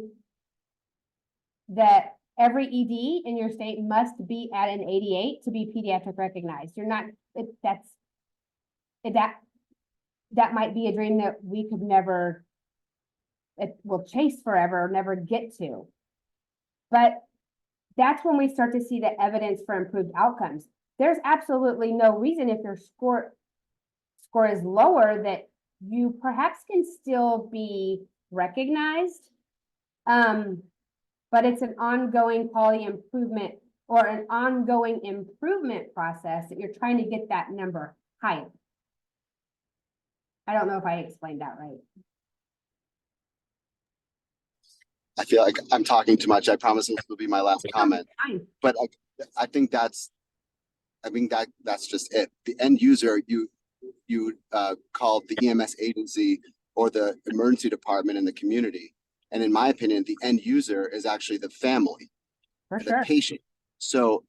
that every ED in your state must be at an 88 to be pediatric recognized. You're not, that might be a dream that we could never, it will chase forever, never get to. But that's when we start to see the evidence for improved outcomes. There's absolutely no reason if your score is lower that you perhaps can still be recognized. But it's an ongoing quality improvement or an ongoing improvement process that you're trying to get that number higher. I don't know if I explained that right. I feel like I'm talking too much. I promise this will be my last comment. Fine. But I think that's just it. The end user, you called the EMS agency or the emergency department in the community. And in my opinion, the end user is actually the family, the patient. So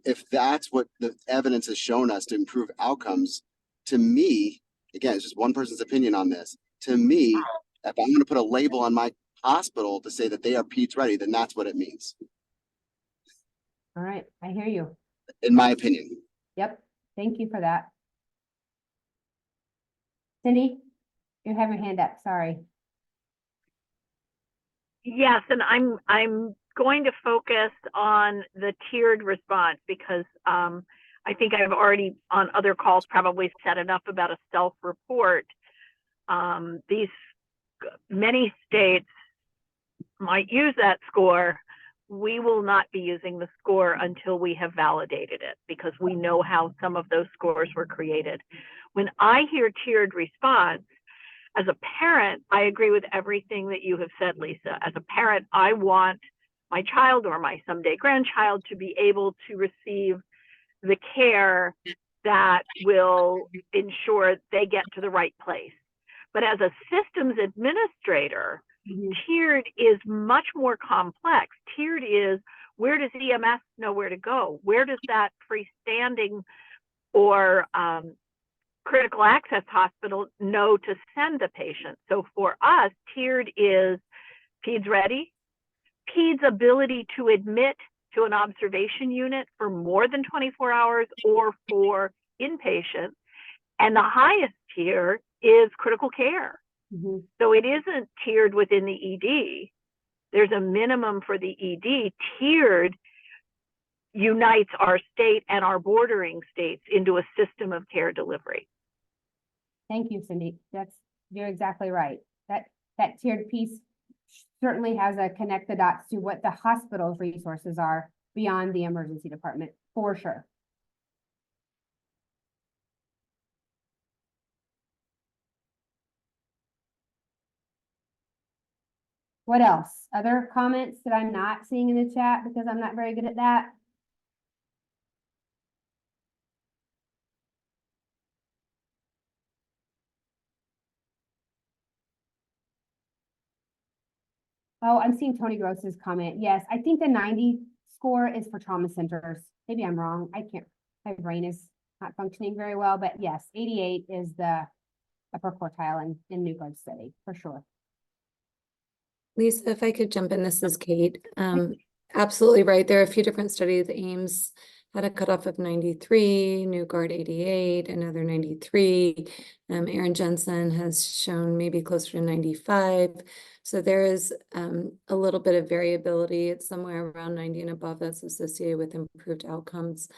if that's what the evidence has shown us to improve outcomes, to me, again, it's just one person's opinion on this. To me, if I'm going to put a label on my hospital to say that they are PEDS ready, then that's what it means. All right, I hear you. In my opinion. Yep, thank you for that. Cindy, you have your hand up, sorry. Yes, and I'm going to focus on the tiered response because I think I've already on other calls probably said enough about a self-report. These many states might use that score. We will not be using the score until we have validated it because we know how some of those scores were created. When I hear tiered response, as a parent, I agree with everything that you have said, Lisa. As a parent, I want my child or my someday grandchild to be able to receive the care that will ensure they get to the right place. But as a systems administrator, tiered is much more complex. Tiered is, where does EMS know where to go? Where does that freestanding or critical access hospital know to send the patient? So for us, tiered is PEDS ready, PEDS ability to admit to an observation unit for more than 24 hours or for inpatient. And the highest tier is critical care. So it isn't tiered within the ED. There's a minimum for the ED. Tiered unites our state and our bordering states into a system of care delivery. Thank you, Cindy. You're exactly right. That tiered piece certainly has a connect the dots to what the hospital's resources are beyond the emergency department, for sure. What else? Other comments that I'm not seeing in the chat because I'm not very good at that? Oh, I'm seeing Tony Gross's comment. Yes, I think the 90 score is for trauma centers. Maybe I'm wrong. I can't, my brain is not functioning very well, but yes, 88 is the upper quartile in Newgard study for sure. Lisa, if I could jump in, this is Kate. Absolutely right. There are a few different studies. AIMS had a cutoff of 93, Newgard 88, another 93. Aaron Jensen has shown maybe closer to 95. So there is a little bit of variability. It's somewhere around 90 and above that's associated with improved outcomes.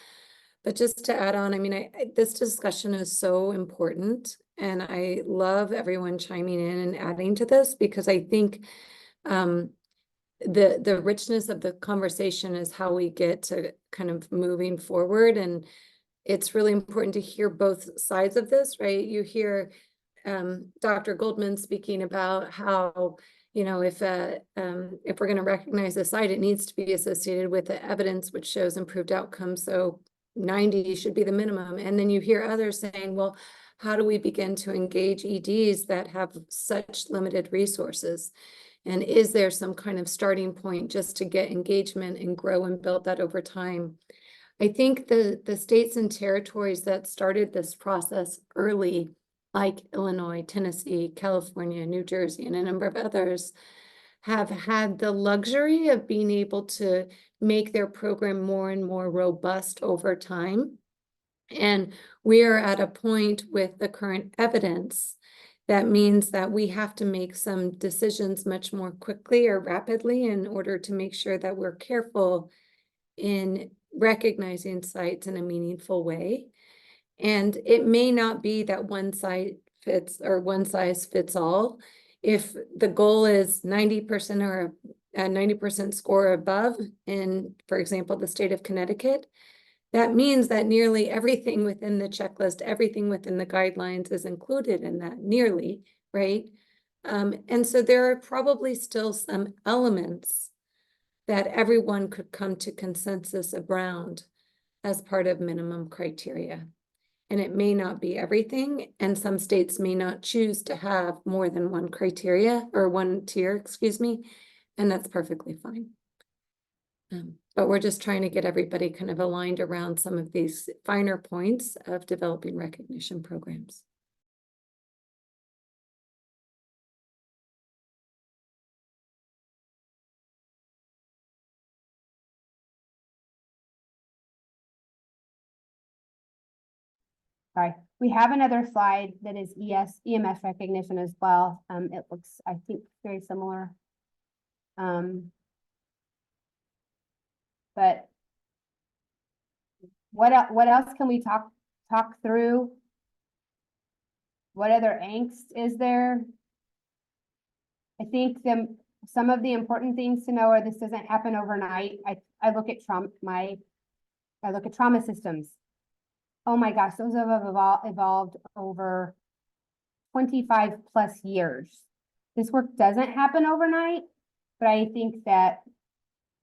But just to add on, I mean, this discussion is so important, and I love everyone chiming in and adding to this because I think the richness of the conversation is how we get to kind of moving forward. And it's really important to hear both sides of this, right? You hear Dr. Goldman speaking about how, you know, if we're going to recognize a site, it needs to be associated with the evidence which shows improved outcomes. So 90 should be the minimum. And then you hear others saying, well, how do we begin to engage EDs that have such limited resources? And is there some kind of starting point just to get engagement and grow and build that over time? I think the states and territories that started this process early, like Illinois, Tennessee, California, New Jersey, and a number of others, have had the luxury of being able to make their program more and more robust over time. And we are at a point with the current evidence that means that we have to make some decisions much more quickly or rapidly in order to make sure that we're careful in recognizing sites in a meaningful way. And it may not be that one site fits or one size fits all. If the goal is 90% or a 90% score above in, for example, the state of Connecticut, that means that nearly everything within the checklist, everything within the guidelines is included in that, nearly, right? And so there are probably still some elements that everyone could come to consensus around as part of minimum criteria. And it may not be everything, and some states may not choose to have more than one criteria or one tier, excuse me, and that's perfectly fine. But we're just trying to get everybody kind of aligned around some of these finer points of developing recognition programs. Sorry, we have another slide that is EMS recognition as well. It looks, I think, very similar. but what else can we talk through? What other angst is there? I think some of the important things to know are this doesn't happen overnight. I look at trauma systems. Oh my gosh, those have evolved over 25 plus years. This work doesn't happen overnight, but I think that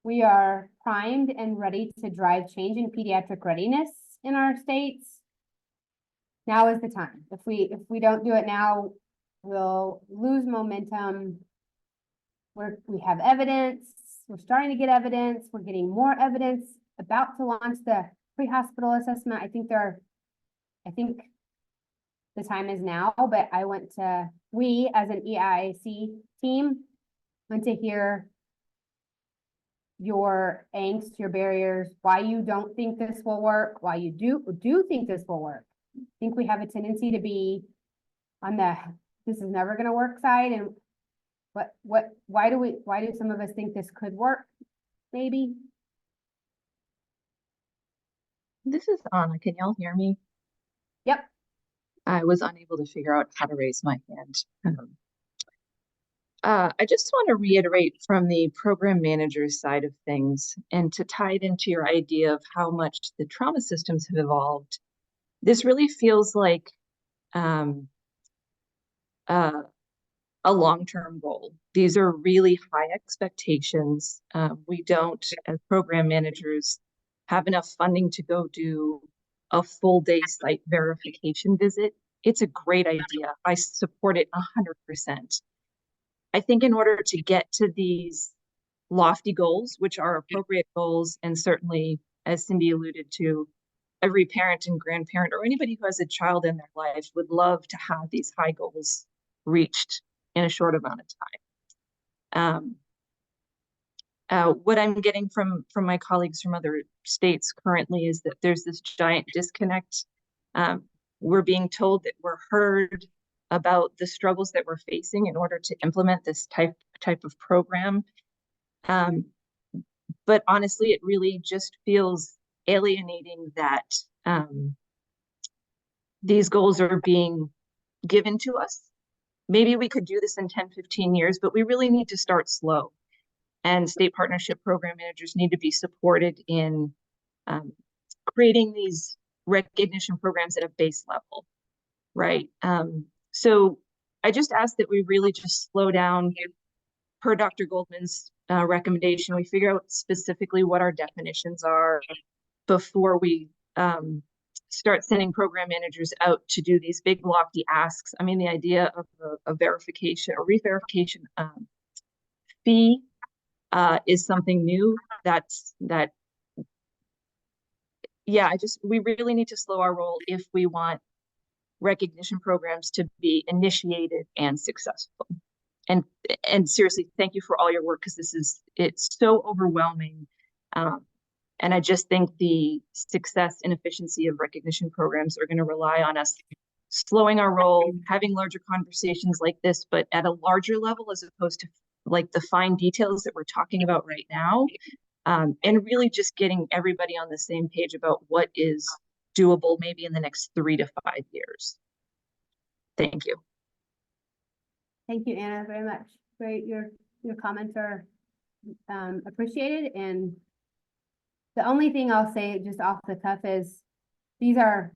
we are primed and ready to drive change in pediatric readiness in our states. Now is the time. If we don't do it now, we'll lose momentum. We have evidence. We're starting to get evidence. We're getting more evidence, about to launch the pre-hospital assessment. I think the time is now, but we as an EIC team went to hear your angst, your barriers, why you don't think this will work, why you do think this will work. I think we have a tendency to be on the this is never going to work side, and why do some of us think this could work? Maybe. This is Anna. Can y'all hear me? Yep. I was unable to figure out how to raise my hand. I just want to reiterate from the program manager's side of things, and to tie it into your idea of how much the trauma systems have evolved. This really feels like a long-term goal. These are really high expectations. We don't, as program managers, have enough funding to go do a full day site verification visit. It's a great idea. I support it 100%. I think in order to get to these lofty goals, which are appropriate goals, and certainly, as Cindy alluded to, every parent and grandparent or anybody who has a child in their life would love to have these high goals reached in a short amount of time. What I'm getting from my colleagues from other states currently is that there's this giant disconnect. We're being told that we're heard about the struggles that we're facing in order to implement this type of program. But honestly, it really just feels alienating that these goals are being given to us. Maybe we could do this in 10, 15 years, but we really need to start slow. And state partnership program managers need to be supported in creating these recognition programs at a base level, right? So I just ask that we really just slow down. Per Dr. Goldman's recommendation, we figure out specifically what our definitions are before we start sending program managers out to do these big lofty asks. I mean, the idea of a verification or re-verification fee is something new. We really need to slow our roll if we want recognition programs to be initiated and successful. And seriously, thank you for all your work, because it's so overwhelming. And I just think the success and efficiency of recognition programs are going to rely on us slowing our roll, having larger conversations like this, but at a larger level, as opposed to like the fine details that we're talking about right now. And really just getting everybody on the same page about what is doable maybe in the next 3 to 5 years. Thank you. Thank you, Anna, very much. Great, your comments are appreciated. And the only thing I'll say just off the cuff is these are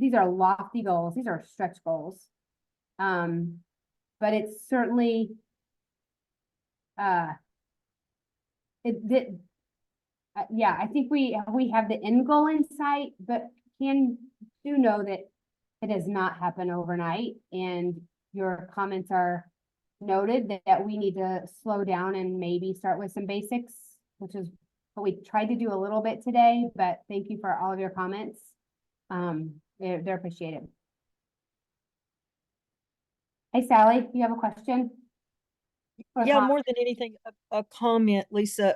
lofty goals. These are stretch goals. But it's certainly I think we have the end goal in sight, but do know that it does not happen overnight. And your comments are noted that we need to slow down and maybe start with some basics, which is what we tried to do a little bit today, but thank you for all of your comments. They're appreciated. Hey, Sally, you have a question? Yeah, more than anything, a comment, Lisa.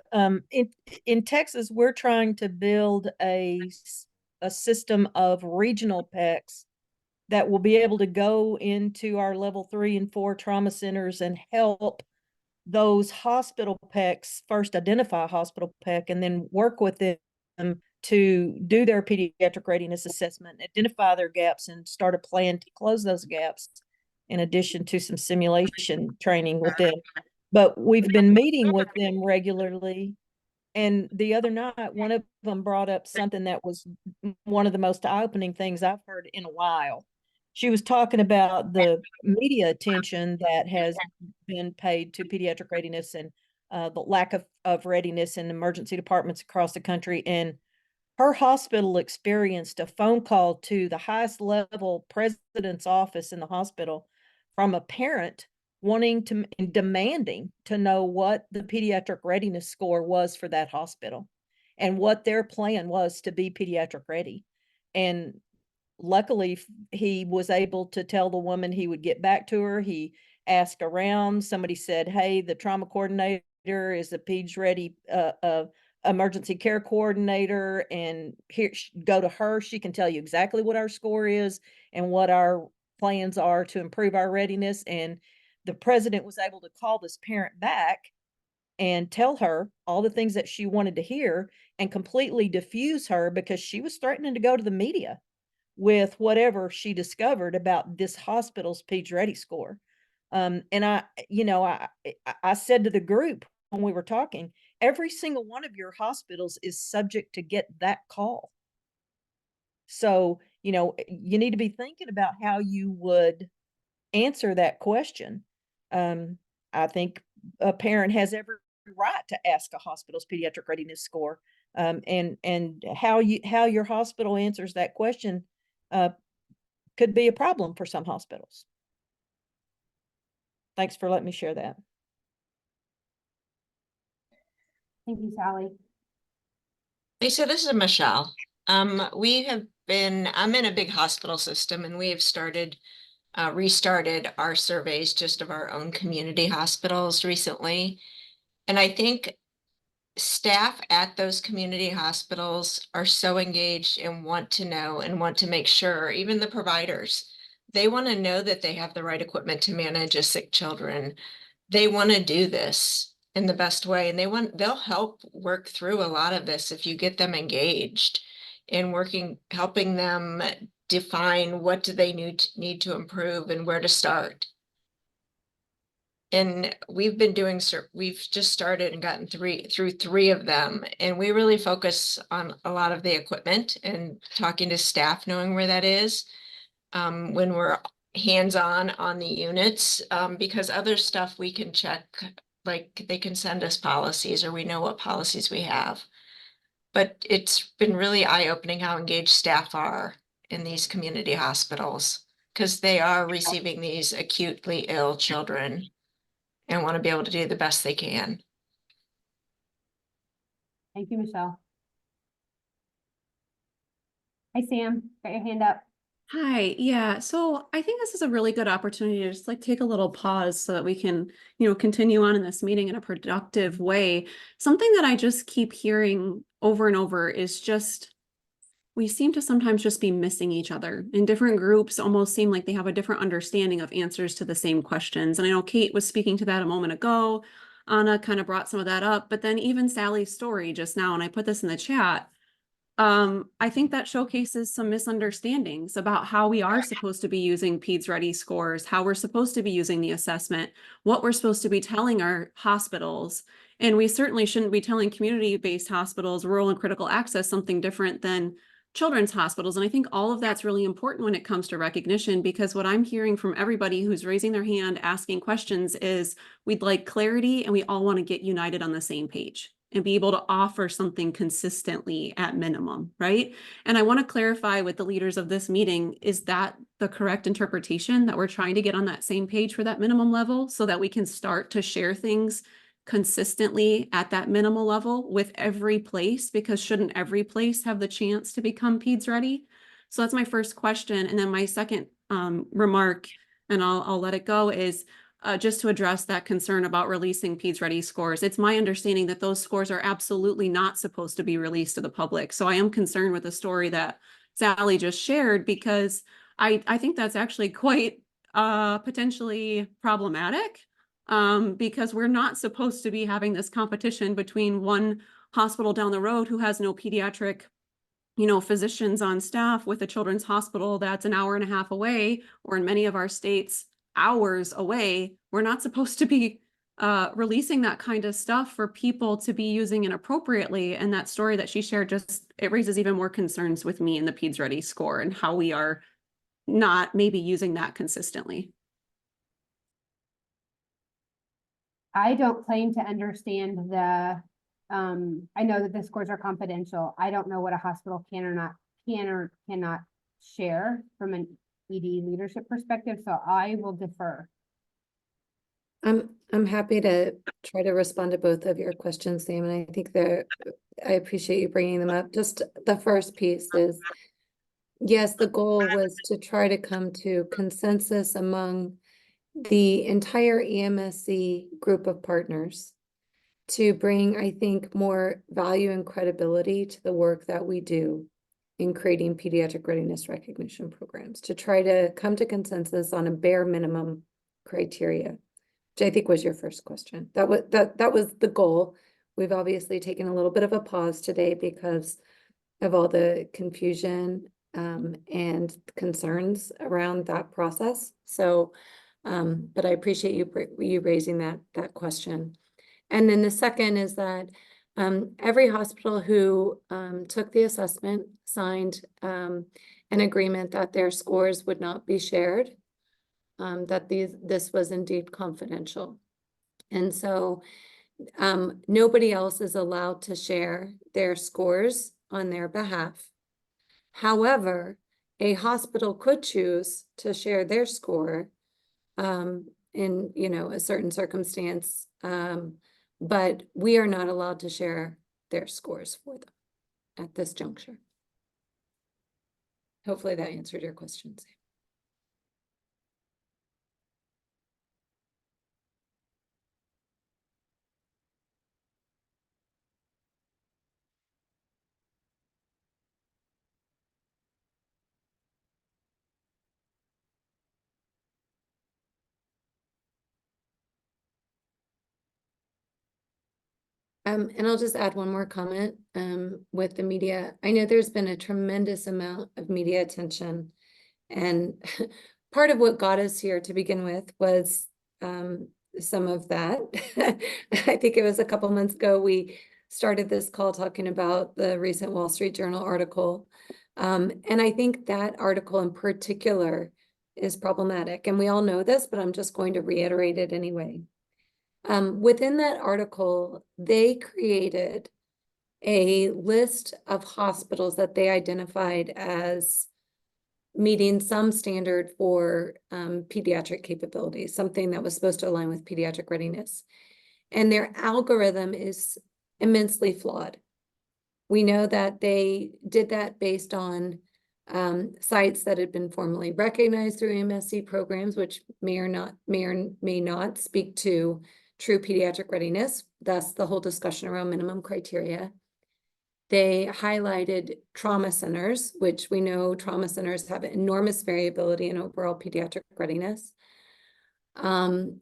In Texas, we're trying to build a system of regional PECs that will be able to go into our level 3 and 4 trauma centers and help those hospital PECs first identify a hospital PEC and then work with them to do their pediatric readiness assessment, identify their gaps, and start a plan to close those gaps, in addition to some simulation training with them. But we've been meeting with them regularly. And the other night, one of them brought up something that was one of the most eye-opening things I've heard in a while. She was talking about the media attention that has been paid to pediatric readiness and the lack of readiness in emergency departments across the country. And her hospital experienced a phone call to the highest level president's office in the hospital from a parent wanting to and demanding to know what the pediatric readiness score was for that hospital and what their plan was to be pediatric ready. And luckily he was able to tell the woman he would get back to her. He asked around. Somebody said, hey, the trauma coordinator is a PEDS ready emergency care coordinator, and here, go to her. She can tell you exactly what our score is and what our plans are to improve our readiness. And the president was able to call this parent back and tell her all the things that she wanted to hear and completely diffuse her, because she was threatening to go to the media with whatever she discovered about this hospital's PEDS ready score. And I said to the group when we were talking, every single one of your hospitals is subject to get that call. So, you need to be thinking about how you would answer that question. I think a parent has every right to ask a hospital's pediatric readiness score. And how your hospital answers that question could be a problem for some hospitals. Thanks for letting me share that. Thank you, Sally. Lisa, this is Michelle. I'm in a big hospital system, and we have restarted our surveys just of our own community hospitals recently. And I think staff at those community hospitals are so engaged and want to know and want to make sure, even the providers, they want to know that they have the right equipment to manage a sick children. They want to do this in the best way, and they'll help work through a lot of this if you get them engaged in helping them define what do they need to improve and where to start. And we've just started and gotten through three of them, and we really focus on a lot of the equipment and talking to staff, knowing where that is when we're hands-on on the units, because other stuff we can check, like they can send us policies or we know what policies we have. But it's been really eye-opening how engaged staff are in these community hospitals, because they are receiving these acutely ill children and want to be able to do the best they can. Thank you, Michelle. Hi, Sam, got your hand up. Hi, yeah. So I think this is a really good opportunity to just take a little pause so that we can, continue on in this meeting in a productive way. Something that I just keep hearing over and over is just, we seem to sometimes just be missing each other. In different groups almost seem like they have a different understanding of answers to the same questions. And I know Kate was speaking to that a moment ago. Anna kind of brought some of that up, but then even Sally's story just now, and I put this in the chat, I think that showcases some misunderstandings about how we are supposed to be using PEDS ready scores, how we're supposed to be using the assessment, what we're supposed to be telling our hospitals. And we certainly shouldn't be telling community-based hospitals, rural and critical access, something different than children's hospitals. And I think all of that's really important when it comes to recognition, because what I'm hearing from everybody who's raising their hand, asking questions, is we'd like clarity and we all want to get united on the same page and be able to offer something consistently at minimum, right? And I want to clarify with the leaders of this meeting, is that the correct interpretation, that we're trying to get on that same page for that minimum level so that we can start to share things consistently at that minimal level with every place? Because shouldn't every place have the chance to become PEDS ready? So that's my first question. And then my second remark, and I'll let it go, is just to address that concern about releasing PEDS ready scores. It's my understanding that those scores are absolutely not supposed to be released to the public. So I am concerned with the story that Sally just shared, because I think that's actually quite potentially problematic. because we're not supposed to be having this competition between one hospital down the road who has no pediatric, physicians on staff with a children's hospital that's an hour and a half away, or in many of our states, hours away. We're not supposed to be releasing that kind of stuff for people to be using inappropriately. And that story that she shared it raises even more concerns with me in the PEDS Ready score and how we are not maybe using that consistently. I don't claim to understand I know that the scores are confidential. I don't know what a hospital can or cannot share from an ED leadership perspective, so I will defer. I'm happy to try to respond to both of your questions, Sam, and I think I appreciate you bringing them up. Just the first piece is, yes, the goal was to try to come to consensus among the entire EMSC group of partners to bring, I think, more value and credibility to the work that we do in creating pediatric readiness recognition programs, to try to come to consensus on a bare minimum criteria, which I think was your first question. That was the goal. We've obviously taken a little bit of a pause today because of all the confusion and concerns around that process. So, but I appreciate you raising that question. And then the second is that every hospital who took the assessment signed an agreement that their scores would not be shared, that this was indeed confidential. And so nobody else is allowed to share their scores on their behalf. However, a hospital could choose to share their score in a certain circumstance, but we are not allowed to share their scores for them at this juncture. Hopefully that answered your question, Sam. And I'll just add one more comment with the media. I know there's been a tremendous amount of media attention, and part of what got us here to begin with was some of that. I think it was a couple months ago we started this call talking about the recent Wall Street Journal article. And I think that article in particular is problematic. And we all know this, but I'm just going to reiterate it anyway. Within that article, they created a list of hospitals that they identified as meeting some standard for pediatric capabilities, something that was supposed to align with pediatric readiness. And their algorithm is immensely flawed. We know that they did that based on sites that had been formally recognized through MSc programs, which may or may not speak to true pediatric readiness. Thus the whole discussion around minimum criteria. They highlighted trauma centers, which we know trauma centers have enormous variability in overall pediatric readiness. And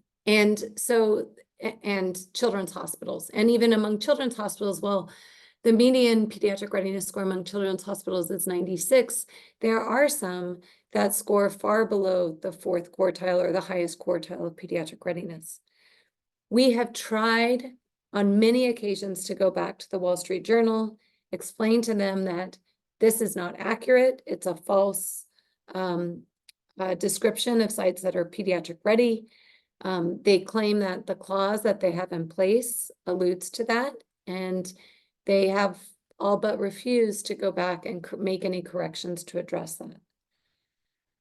children's hospitals. And even among children's hospitals, well, the median pediatric readiness score among children's hospitals is 96. There are some that score far below the 4th quartile or the highest quartile of pediatric readiness. We have tried on many occasions to go back to the Wall Street Journal, explain to them that this is not accurate. It's a false description of sites that are pediatric ready. They claim that the clause that they have in place alludes to that, and they have all but refused to go back and make any corrections to address that.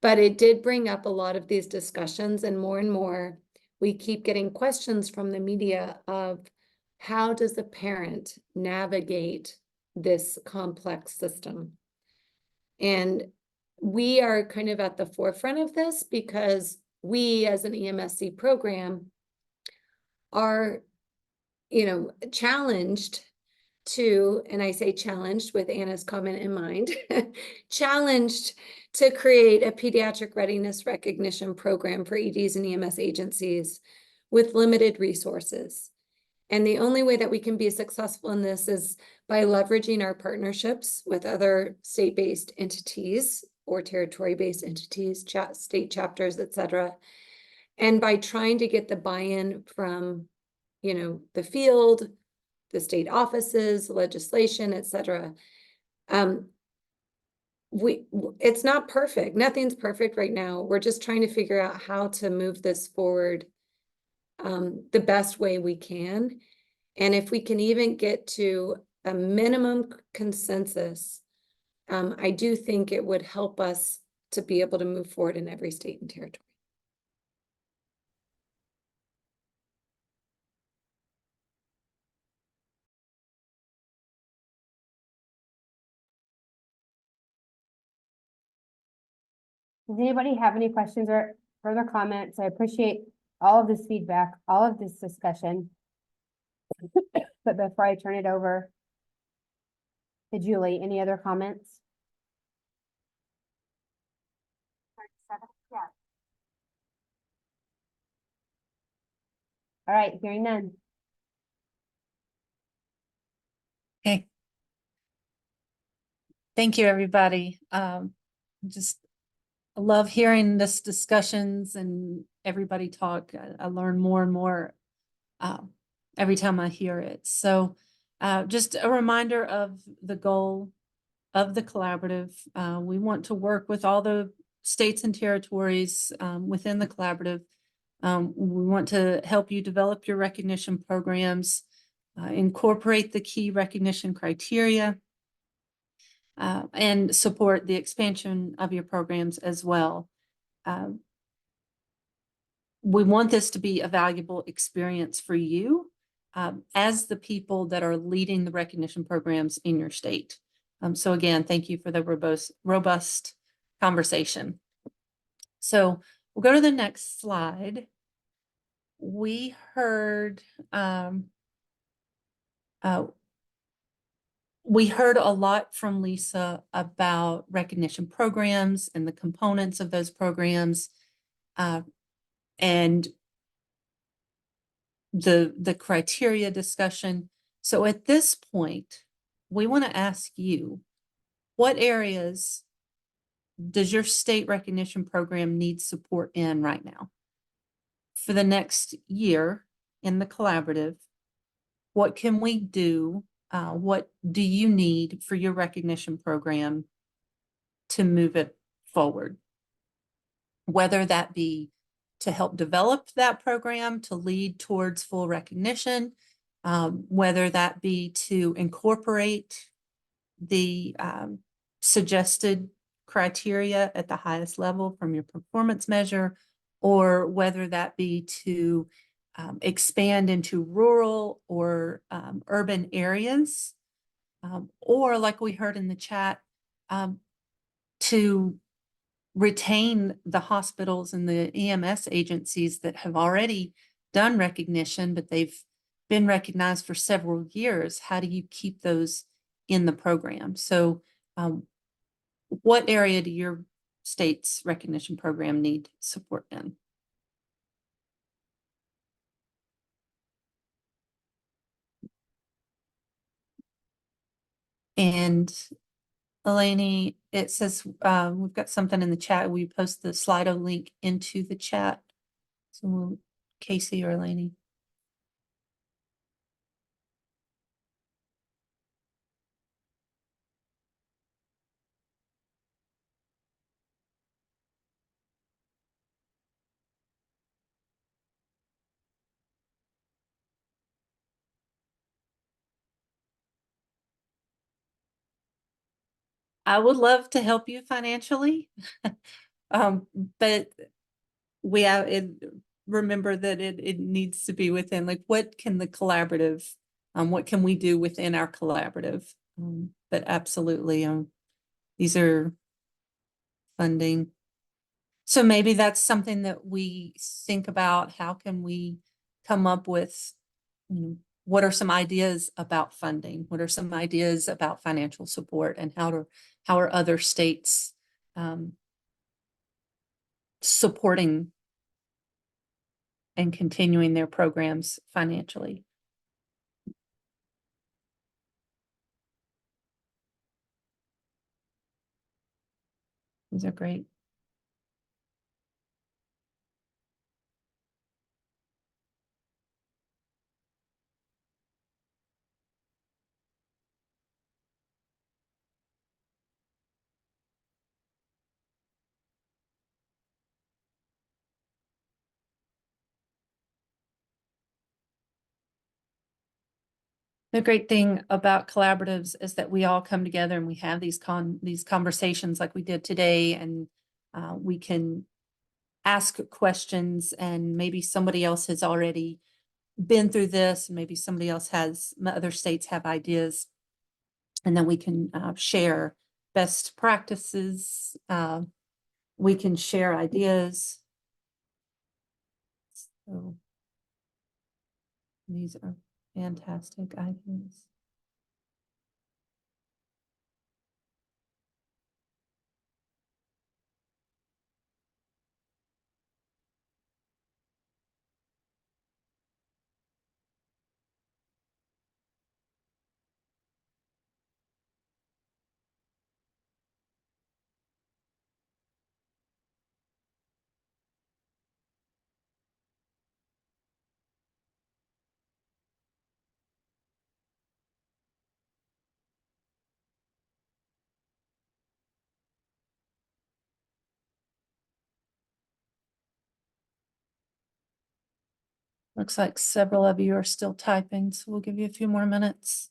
But it did bring up a lot of these discussions, and more we keep getting questions from the media of how does the parent navigate this complex system? And we are kind of at the forefront of this because we as an EMSC program are, challenged to, and I say challenged with Anna's comment in mind, challenged to create a pediatric readiness recognition program for EDs and EMS agencies with limited resources. And the only way that we can be successful in this is by leveraging our partnerships with other state-based entities or territory-based entities, state chapters, et cetera. And by trying to get the buy-in from, the field, the state offices, legislation, et cetera. It's not perfect. Nothing's perfect right now. We're just trying to figure out how to move this forward the best way we can. And if we can even get to a minimum consensus, I do think it would help us to be able to move forward in every state and territory. Does anybody have any questions or further comments? I appreciate all of this feedback, all of this discussion. But before I turn it over to Julie, any other comments? All right, hearing none. Okay. Thank you, everybody. Just love hearing this discussions and everybody talk. I learn more and more every time I hear it. So just a reminder of the goal of the collaborative. We want to work with all the states and territories within the collaborative. We want to help you develop your recognition programs, incorporate the key recognition criteria, and support the expansion of your programs as well. We want this to be a valuable experience for you as the people that are leading the recognition programs in your state. So again, thank you for the robust conversation. So we'll go to the next slide. We heard a lot from Lisa about recognition programs and the components of those programs, and the criteria discussion. So at this point, we want to ask you, what areas does your state recognition program need support in right now? For the next year in the collaborative, what can we do? What do you need for your recognition program to move it forward? Whether that be to help develop that program to lead towards full recognition, whether that be to incorporate the suggested criteria at the highest level from your performance measure, or whether that be to expand into rural or urban areas, or like we heard in the chat, to retain the hospitals and the EMS agencies that have already done recognition, but they've been recognized for several years. How do you keep those in the program? So what area do your state's recognition program need support in? And Eleni, it says we've got something in the chat. We post the Slido link into the chat. So Kasey or Eleni. I would love to help you financially, but we have it. Remember that it needs to be within, like, what can the collaborative, what can we do within our collaborative? But absolutely, these are funding. So maybe that's something that we think about. How can we come up with, what are some ideas about funding? What are some ideas about financial support, and how are other states supporting and continuing their programs financially. These are great. The great thing about collaboratives is that we all come together and we have these conversations like we did today, and we can ask questions, and maybe somebody else has already been through this, and maybe somebody else has, other states have ideas, and then we can share best practices. We can share ideas. So these are fantastic ideas. Looks like several of you are still typing, so we'll give you a few more minutes.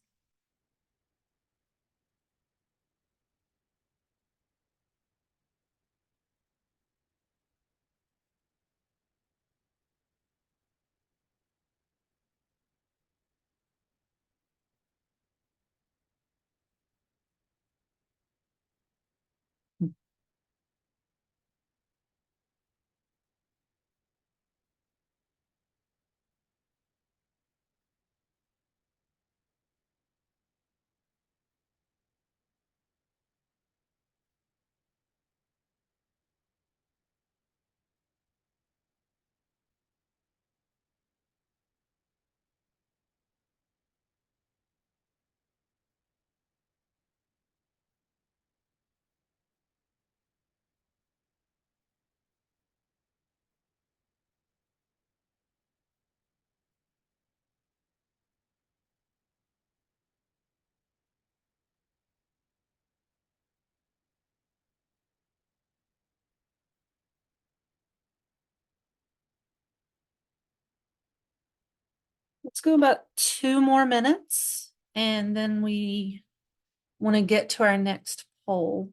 Let's go about 2 more minutes, and then we want to get to our next poll.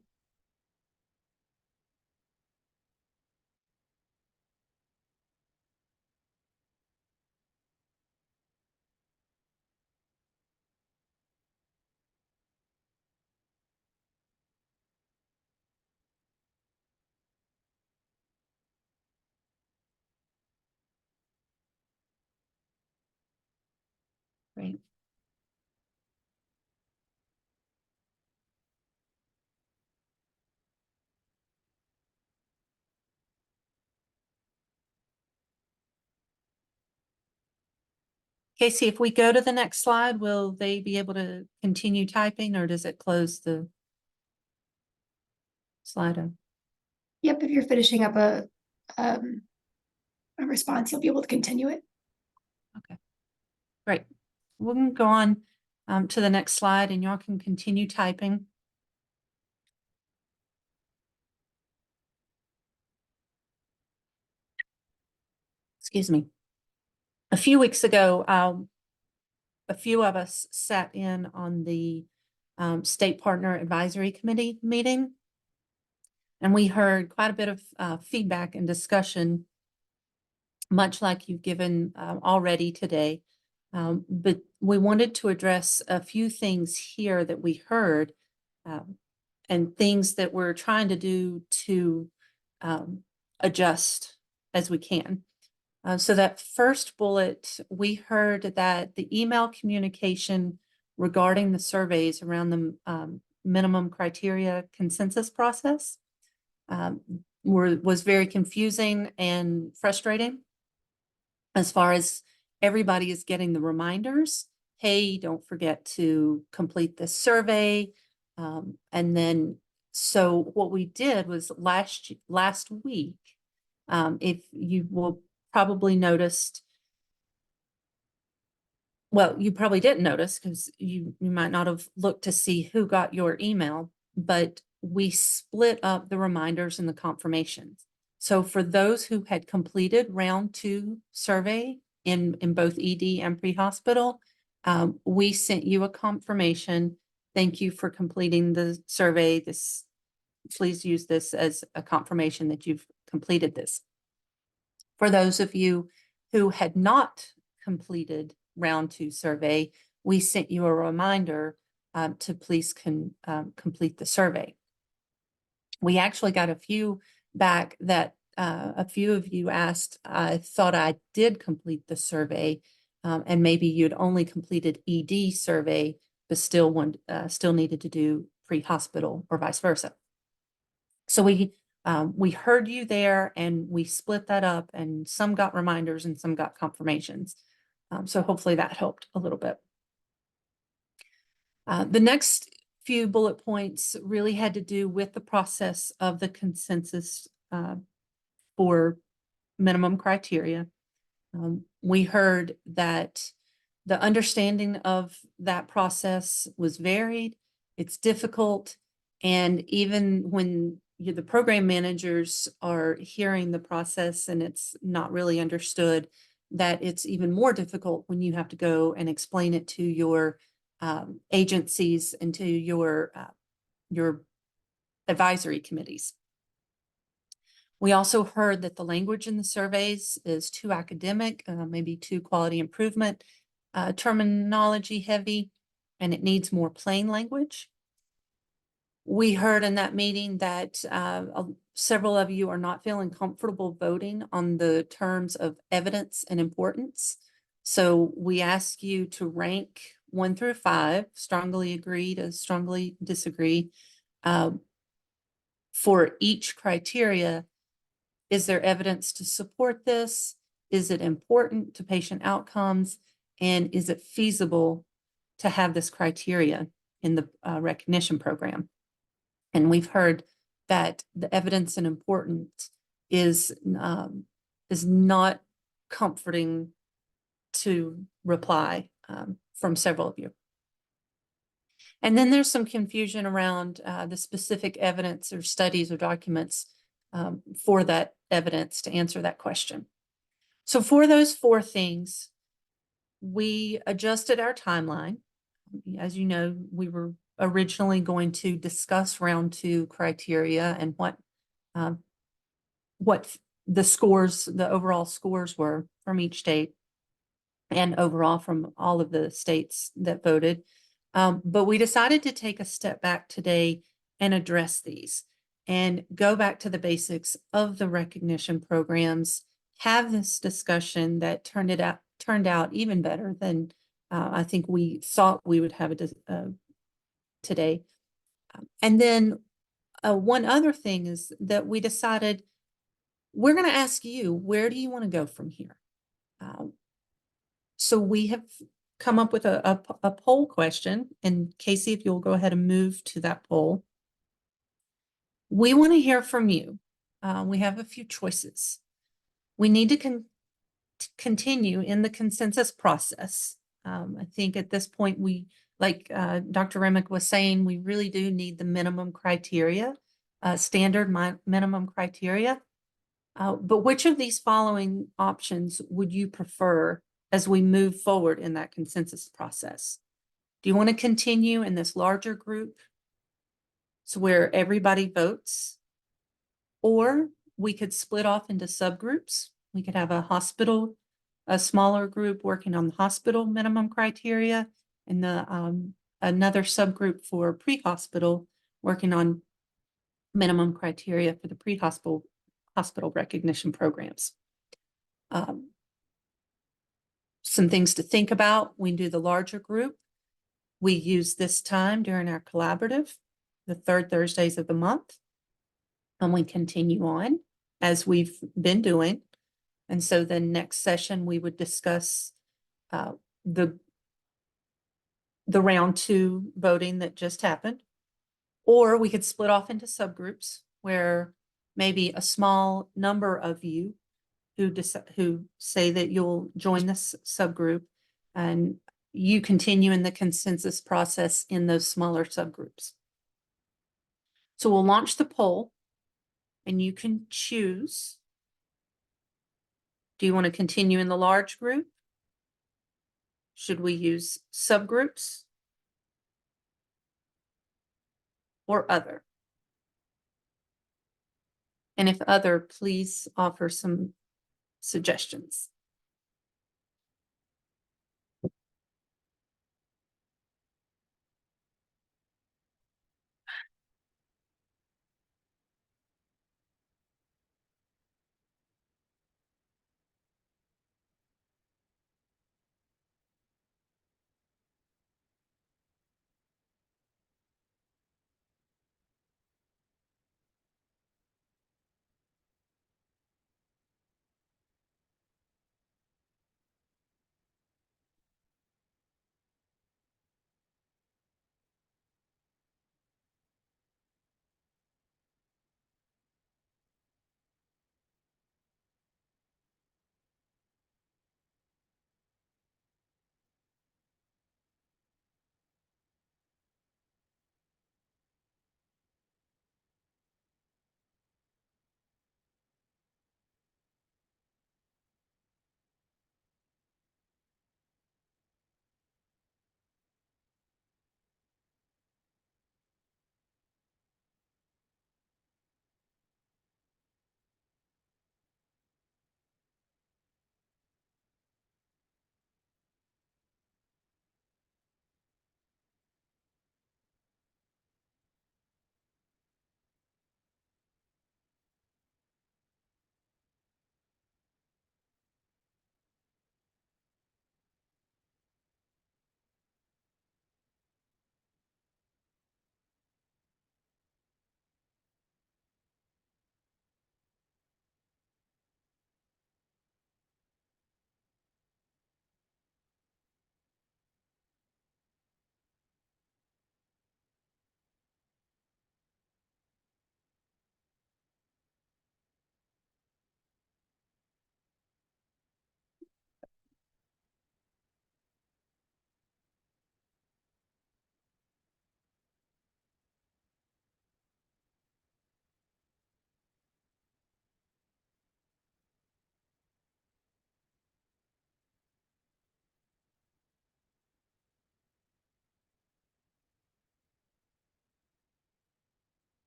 Great. Kasey, if we go to the next slide, will they be able to continue typing, or does it close the Slido? Yep, if you're finishing up a response, you'll be able to continue it. Okay, great. We're going to go on to the next slide, and y'all can continue typing. Excuse me. A few weeks ago, a few of us sat in on the State Partner Advisory Committee meeting, and we heard quite a bit of feedback and discussion, much like you've given already today. But we wanted to address a few things here that we heard and things that we're trying to do to adjust as we can. So that first bullet, we heard that the email communication regarding the surveys around the minimum criteria consensus process was very confusing and frustrating. as far as everybody is getting the reminders, hey, don't forget to complete this survey. And then, so what we did was last week, if you will probably noticed, well, you probably didn't notice because you might not have looked to see who got your email, but we split up the reminders and the confirmations. So for those who had completed round 2 survey in both ED and pre-hospital, we sent you a confirmation. Thank you for completing the survey. Please use this as a confirmation that you've completed this. For those of you who had not completed round 2 survey, we sent you a reminder to please complete the survey. We actually got a few back that a few of you asked, I thought I did complete the survey, and maybe you'd only completed ED survey, but still needed to do pre-hospital or vice versa. So we heard you there and we split that up, and some got reminders and some got confirmations. So hopefully that helped a little bit. The next few bullet points really had to do with the process of the consensus for minimum criteria. We heard that the understanding of that process was varied, it's difficult, and even when the program managers are hearing the process and it's not really understood, that it's even more difficult when you have to go and explain it to your agencies and to your advisory committees. We also heard that the language in the surveys is too academic, maybe too quality improvement, terminology heavy, and it needs more plain language. We heard in that meeting that several of you are not feeling comfortable voting on the terms of evidence and importance. So we ask you to rank 1 through 5, strongly agree to strongly disagree. For each criteria, is there evidence to support this? Is it important to patient outcomes? And is it feasible to have this criteria in the recognition program? And we've heard that the evidence and importance is not comforting to reply from several of you. And then there's some confusion around the specific evidence or studies or documents for that evidence to answer that question. So for those 4 things, we adjusted our timeline. As you know, we were originally going to discuss round 2 criteria and what the scores, the overall scores were from each state and overall from all of the states that voted. But we decided to take a step back today and address these and go back to the basics of the recognition programs, have this discussion that turned out even better than I think we thought we would have it today. And then one other thing is that we decided we're going to ask you, where do you want to go from here? So we have come up with a poll question, and Kasey, if you'll go ahead and move to that poll. We want to hear from you. We have a few choices. We need to continue in the consensus process. I think at this point, like Dr. Remick was saying, we really do need the minimum criteria, standard minimum criteria. But which of these following options would you prefer as we move forward in that consensus process? Do you want to continue in this larger group, so where everybody votes? Or we could split off into subgroups. We could have a smaller group working on the hospital minimum criteria, and another subgroup for pre-hospital working on minimum criteria for the pre-hospital recognition programs. Some things to think about. We do the larger group. We use this time during our collaborative, the 3rd Thursdays of the month, and we continue on as we've been doing. And so the next session, we would discuss the round 2 voting that just happened. Or we could split off into subgroups where maybe a small number of you who say that you'll join this subgroup and you continue in the consensus process in those smaller subgroups. So we'll launch the poll and you can choose. Do you want to continue in the large group? Should we use subgroups or other? And if other, please offer some suggestions.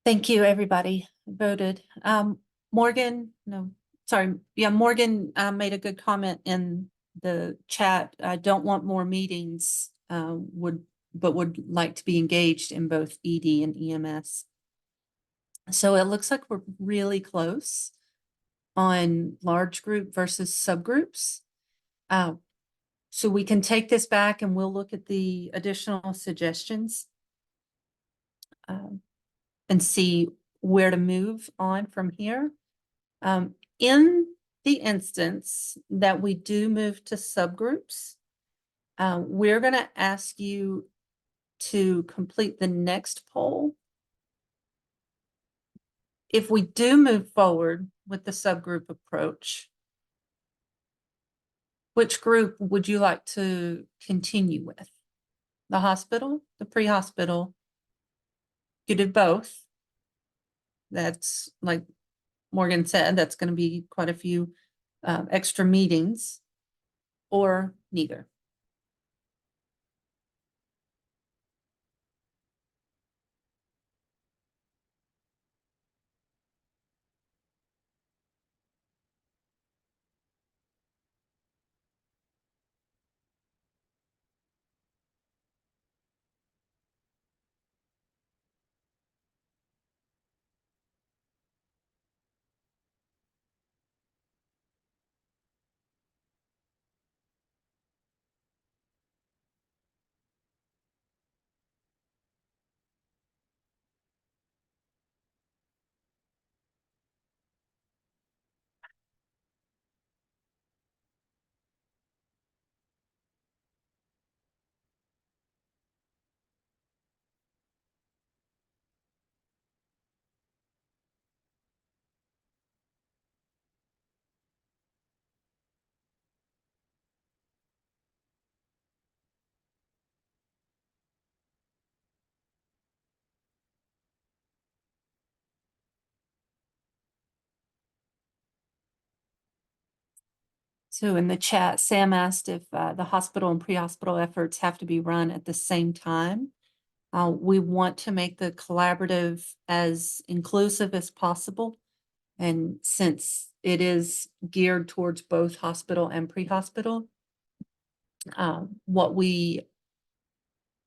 Thank you, everybody who voted. Morgan, no, sorry. Yeah, Morgan made a good comment in the chat. I don't want more meetings, but would like to be engaged in both ED and EMS. So it looks like we're really close on large group versus subgroups. So we can take this back and we'll look at the additional suggestions and see where to move on from here. In the instance that we do move to subgroups, we're going to ask you to complete the next poll. If we do move forward with the subgroup approach, which group would you like to continue with? The hospital, the pre-hospital? You did both. That's like Morgan said, that's going to be quite a few extra meetings, or neither. So in the chat, Sam asked if the hospital and pre-hospital efforts have to be run at the same time. We want to make the collaborative as inclusive as possible. And since it is geared towards both hospital and pre-hospital, what we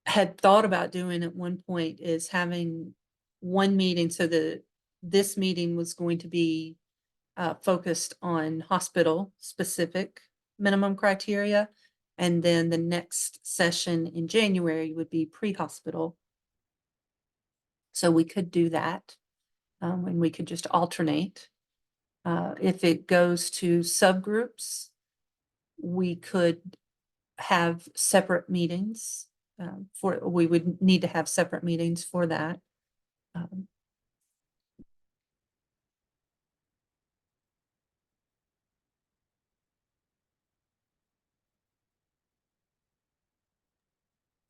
had thought about doing at one point is having one meeting so that this meeting was going to be focused on hospital specific minimum criteria. And then the next session in January would be pre-hospital. So we could do that, and we could just alternate. If it goes to subgroups, we could have separate meetings we would need to have separate meetings for that.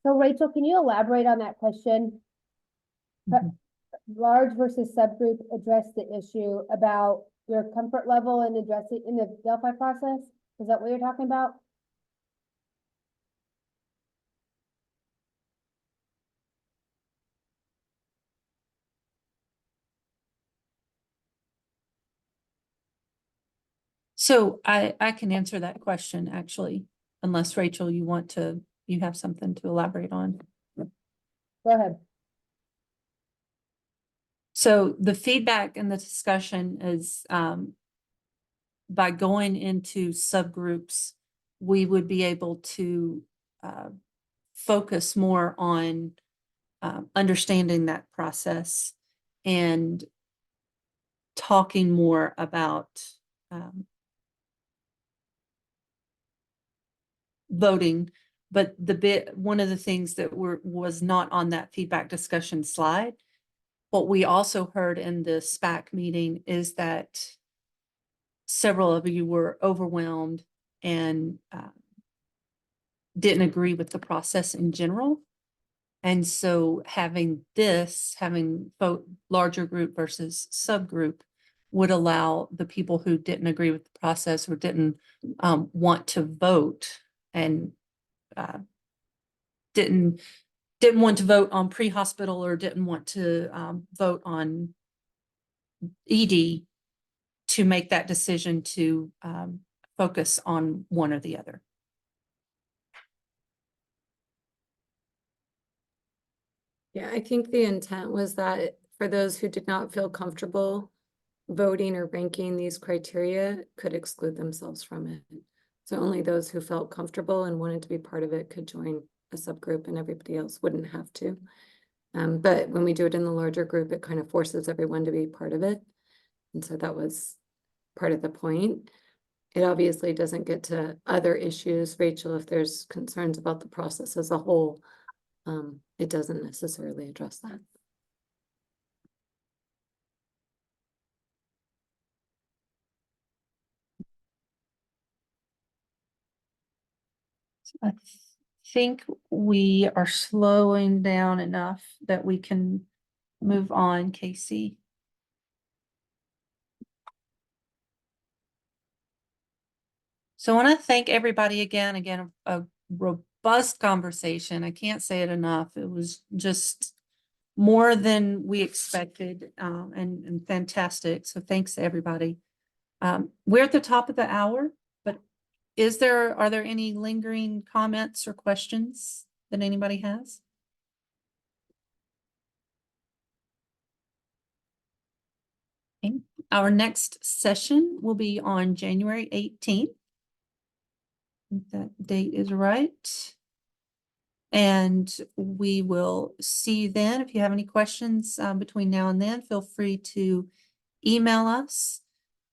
So Rachel, can you elaborate on that question? Large versus subgroup address the issue about your comfort level and address it in the Delphi process? Is that what you're talking about? So I can answer that question actually, unless Rachel, you have something to elaborate on. Go ahead. So the feedback and the discussion is by going into subgroups, we would be able to focus more on understanding that process and talking more about voting. But one of the things that was not on that feedback discussion slide, what we also heard in the SPAC meeting is that several of you were overwhelmed and didn't agree with the process in general. And so having vote larger group versus subgroup would allow the people who didn't agree with the process or didn't want to vote and didn't want to vote on pre-hospital or didn't want to vote on ED to make that decision to focus on one or the other. Yeah, I think the intent was that for those who did not feel comfortable voting or ranking these criteria could exclude themselves from it. So only those who felt comfortable and wanted to be part of it could join a subgroup and everybody else wouldn't have to. But when we do it in the larger group, it kind of forces everyone to be part of it. And so that was part of the point. It obviously doesn't get to other issues, Rachel, if there's concerns about the process as a whole. It doesn't necessarily address that. I think we are slowing down enough that we can move on, Kasey. So I want to thank everybody again, a robust conversation. I can't say it enough. It was just more than we expected and fantastic. So thanks to everybody. We're at the top of the hour, but are there any lingering comments or questions that anybody has? Okay. Our next session will be on January 18th. If that date is right. And we will see you then. If you have any questions between now and then, feel free to email us.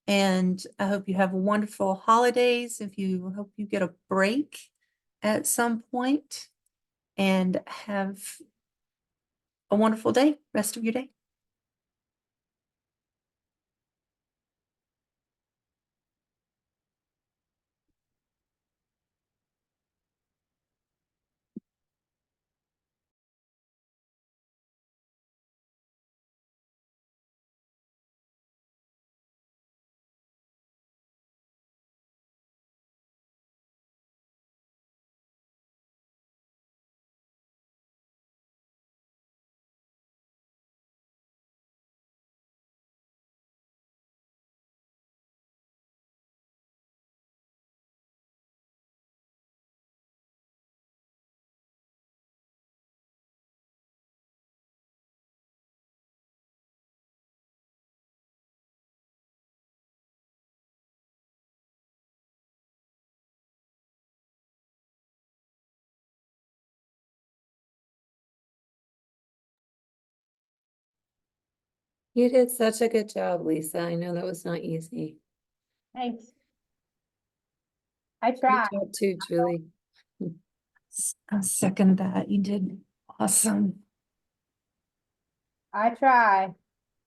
And I hope you have wonderful holidays. Hope you get a break at some point and have a wonderful day, rest of your day. You did such a good job, Lisa. I know that was not easy. Thanks. I Good tried. job too, Julie. I'll second that. You did awesome. I try.